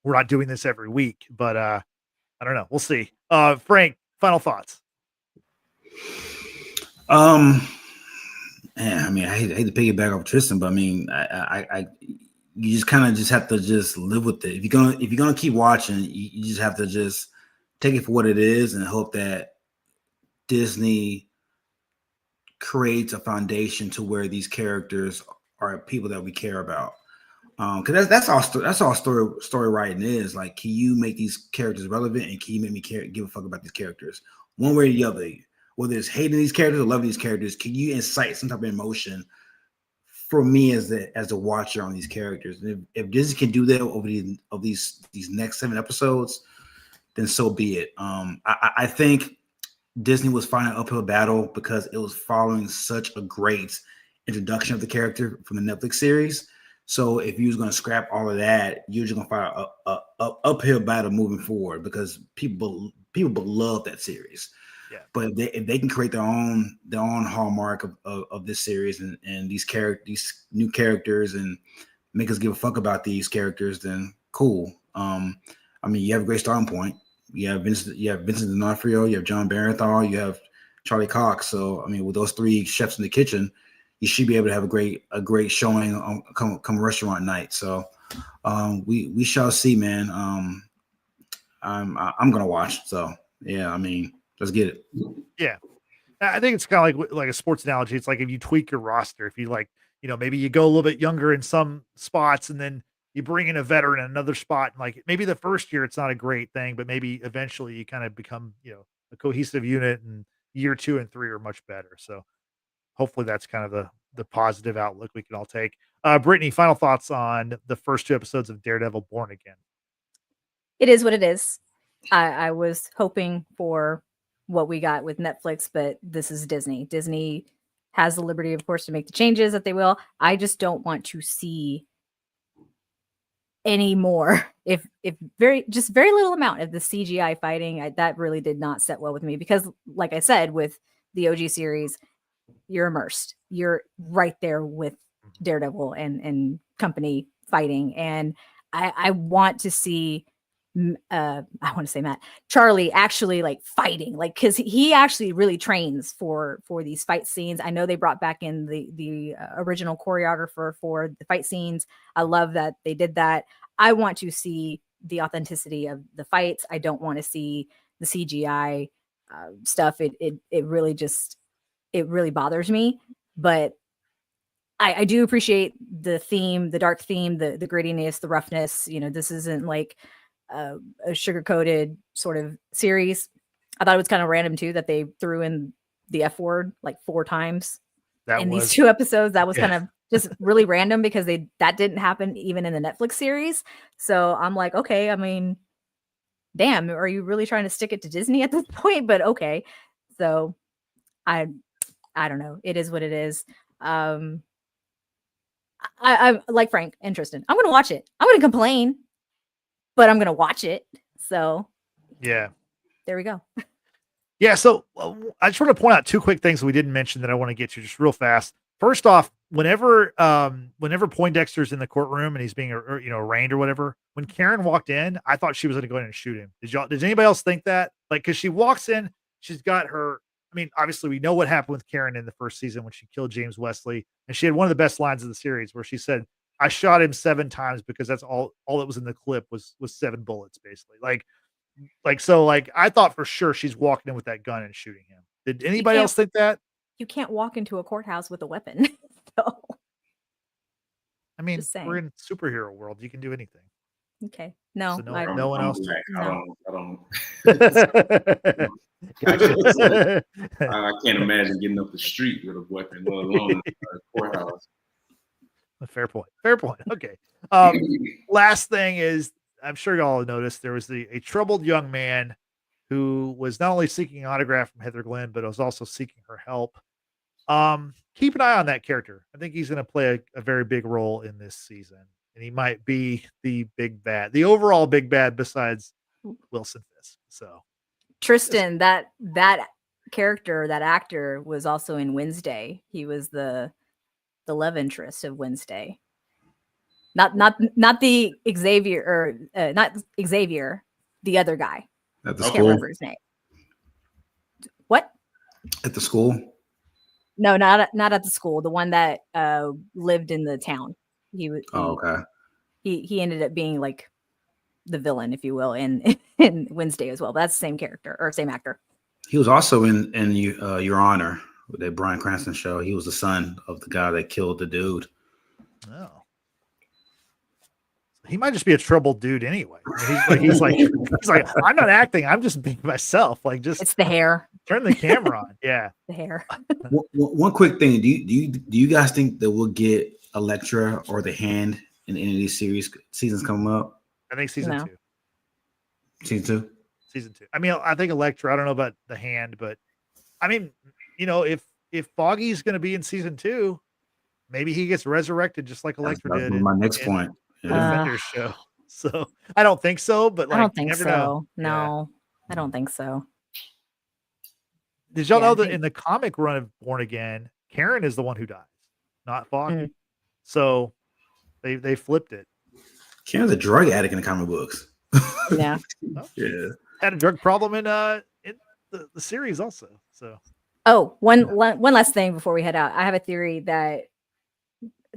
we're not doing this every week. But I don't know. We'll see. Frank, final thoughts. Man, I hate to piggyback off Tristan, but I you just kind of just have to just live with it. If you're gonna keep watching, you just have to just take it for what it is and hope that Disney creates a foundation to where these characters are people that we care about. Because that's all story writing is. Like, can you make these characters relevant, and can you make me give a fuck about these characters one way or the other? Whether it's hating these characters or loving these characters, can you incite some type of emotion for me as the watcher on these characters? And if Disney can do that over these next 7 episodes, then so be it. I think Disney was fighting an uphill battle because it was following such a great introduction of the character from the Netflix series. So if you was going to scrap all of that, you're just going to fight a uphill battle moving forward because people love that series. Yeah. But if they can create their own hallmark of this series and these new characters and make us give a fuck about these characters, then cool. I mean, you have a great starting point. You have Vincent D'Onofrio, you have John Bernthal, you have Charlie Cox. So I mean, with those three chefs in the kitchen, you should be able to have a great showing on come restaurant night. So we shall see, man. I'm gonna watch. So yeah, I mean, let's get it. Yeah, I think it's kind of like a sports analogy. It's like if you tweak your roster, if you maybe you go a little bit younger in some spots, and then you bring in a veteran in another spot. And like maybe the first year it's not a great thing, but maybe eventually you kind of become a cohesive unit, and year 2 and 3 are much better. So hopefully that's kind of the positive outlook we can all take. Brittany, final thoughts on the first 2 episodes of Daredevil Born Again. It is what it is. I was hoping for what we got with Netflix, but this is Disney. Disney has the liberty, of course, to make the changes that they will. I just don't want to see any more. If very little amount of the CGI fighting, that really did not set well with me because, like I said, with the OG series, you're immersed. You're right there with Daredevil and company fighting, and I want to see. I want to say Matt Charlie actually like fighting, like because he actually really trains for these fight scenes. I know they brought back in the original choreographer for the fight scenes. I love that they did that. I want to see the authenticity of the fights. I don't want to see the CGI stuff. It really bothers me, but I do appreciate the theme, the dark theme, the grittiness, the roughness. This isn't like a sugar-coated sort of series. I thought it was kind of random too that they threw in the F word like 4 times these 2 episodes. That was kind of just really random because that didn't happen even in the Netflix series. So I'm like, okay, I mean, damn, are you really trying to stick it to Disney at this point? But okay. So I don't know. It is what it is. I'm like Frank and Tristan. I'm gonna watch it. I'm gonna complain, but I'm gonna watch it. So yeah, there we go. Yeah, so I just want to point out 2 quick things we didn't mention that I want to get to just real fast. First off, whenever Poindexter's in the courtroom and he's being arraigned or whatever, when Karen walked in, I thought she was going to go in and shoot him. Did anybody else think that? Like, because she walks in, she's got her. I mean, obviously we know what happened with Karen in the first season when she killed James Wesley, and she had one of the best lines of the series where she said, "I shot him 7 times because that's all that was in the clip was 7 bullets, basically." So I thought for sure she's walking in with that gun and shooting him. Did anybody else think that? You can't walk into a courthouse with a weapon. So I mean, we're in superhero world. You can do anything. Okay. No, so no one else. I don't. Gotcha. I can't imagine getting up the street with a weapon, let alone a courthouse. Fair point. Okay. Last thing is, I'm sure y'all noticed there was a troubled young man who was not only seeking an autograph from Heather Glenn, but was also seeking her help. Keep an eye on that character. I think he's going to play a very big role in this season, and he might be the big bad, the overall big bad besides Wilson Fisk. So Tristan, that character, that actor was also in Wednesday. He was the love interest of Wednesday. Not the Xavier or not Xavier, the other guy. At the I school? can't remember his name. What? At the school? No, not at the school. The one that lived in the town. Okay. He ended up being like the villain, if you will, in Wednesday as well. But that's the same character or same actor. He was also in Your Honor, with that Bryan Cranston show. He was the son of the guy that killed the dude. Oh. He might just be a troubled dude anyway. He's like, I'm not acting. I'm just being myself. It's the hair. Turn the camera on. Yeah, the hair. One quick thing: do you guys think that we'll get Elektra or the Hand in any of these seasons coming up? I think season 2. Season 2. Season 2. I mean, I think Elektra. I don't know about the Hand, but I mean, if Foggy's going to be in season 2, maybe he gets resurrected just like Electra did. My next in point. the Yeah. Defenders show. So I don't think so, but like, I don't you think never so. know. No, I don't think so. Did y'all Yeah, I know that think- in the comic run of Born Again, Karen is the one who dies, not Foggy? Mm. So they flipped it. Karen's a drug addict in the comic books. Yeah. Well, Yeah. had a drug problem in the series also. So Oh, one last thing before we head out. I have a theory that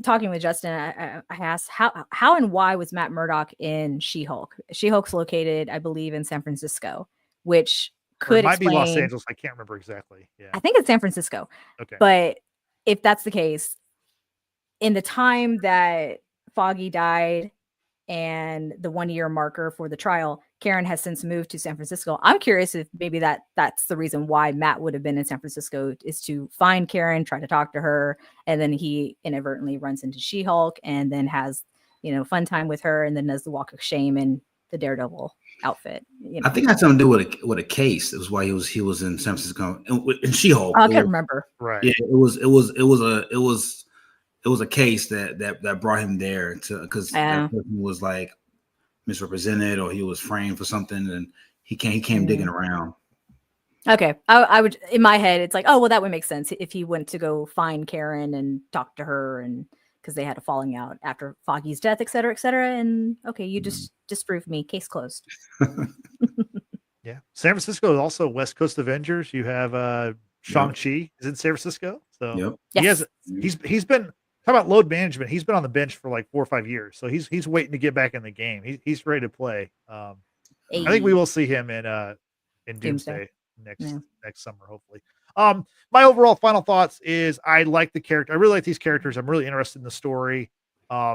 talking with Justin, I asked how and why was Matt Murdock in She-Hulk? She-Hulk's located, I believe, in San Francisco, which or could it might explain. be Los Angeles. I can't remember exactly. Yeah. I think it's San Francisco. Okay. But if that's the case, in the time that Foggy died and the 1 year marker for the trial, Karen has since moved to San Francisco. I'm curious if maybe that's the reason why Matt would have been in San Francisco, is to find Karen, try to talk to her, and then he inadvertently runs into She-Hulk and then has, fun time with her, and then does the walk of shame in the Daredevil outfit. I think it had something to do with a case. It was why he was in San Francisco and She-Hulk. I can't remember. Right. Yeah, it was a case that brought him there because that person was like misrepresented or he was framed for something, and he came digging around. Okay, I would, in my head, it's like, oh well, that would make sense if he went to go find Karen and talk to her, and because they had a falling out after Foggy's death, et cetera, and okay, you just disproved me, case closed. Yeah, San Francisco is also West Coast Avengers. You have Shang-Chi is in San Francisco, so Yes. he's been. How about load management? He's been on the bench for like 4 or 5 years, so he's waiting to get back in the game. He's ready to play. I think we will see him in Doomsday next summer, hopefully. My overall final thoughts is I like the character. I really like these characters. I'm really interested in the story. I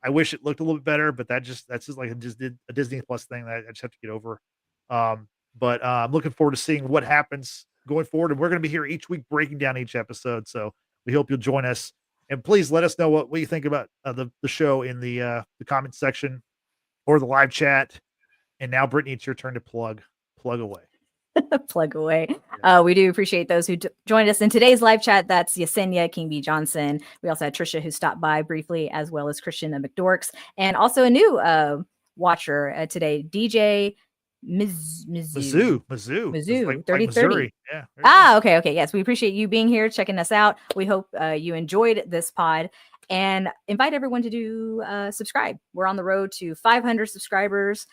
wish it looked a little bit better, but that's just like a Disney Plus thing that I just have to get over. But I'm looking forward to seeing what happens going forward, and we're going to be here each week breaking down each episode. So we hope you'll join us. And please let us know what you think about the show in the comments section or the live chat. And now, Brittany, it's your turn to plug away. Plug away. We do appreciate those who joined us in today's live chat. That's Yesenia, King B. Johnson. We also had Trisha, who stopped by briefly, as well as Christian and McDorks. And also a new watcher today, DJ Mizzou. Like 3030. Yeah. Okay. Yes, we appreciate you being here, checking us out. We hope you enjoyed this pod, and invite everyone to do subscribe. We're on the road to 500 subscribers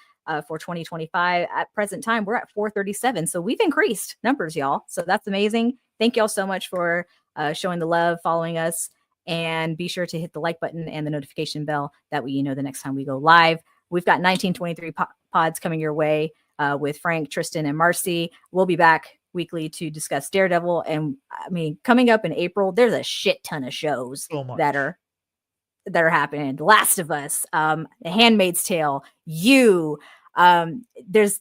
for 2025. At present time, we're at 437, so we've increased numbers, y'all. So that's amazing. Thank y'all so much for showing the love, following us, and be sure to hit the like button and the notification bell. That way you know the next time we go live. We've got 1923 pods coming your way with Frank, Tristan, and Marcy. We'll be back weekly to discuss Daredevil. And I mean, coming up in April, there's a shit ton of shows that are happening. The Last of Us, The Handmaid's Tale, there's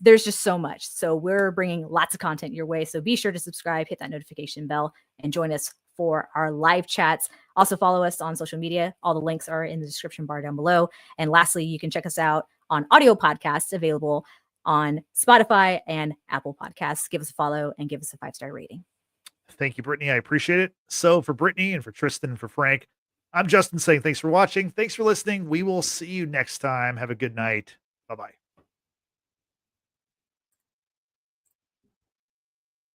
just so much. So we're bringing lots of content your way. So be sure to subscribe, hit that notification bell, and join us for our live chats. Also follow us on social media. All the links are in the description bar down below. And lastly, you can check us out on audio podcasts available on Spotify and Apple Podcasts. Give us a follow and give us a 5-star rating. Thank you, Brittany. I appreciate it. So for Brittany and for Tristan and for Frank, I'm Justin saying thanks for watching. Thanks for listening. We will see you next time. Have a good night. Bye-bye.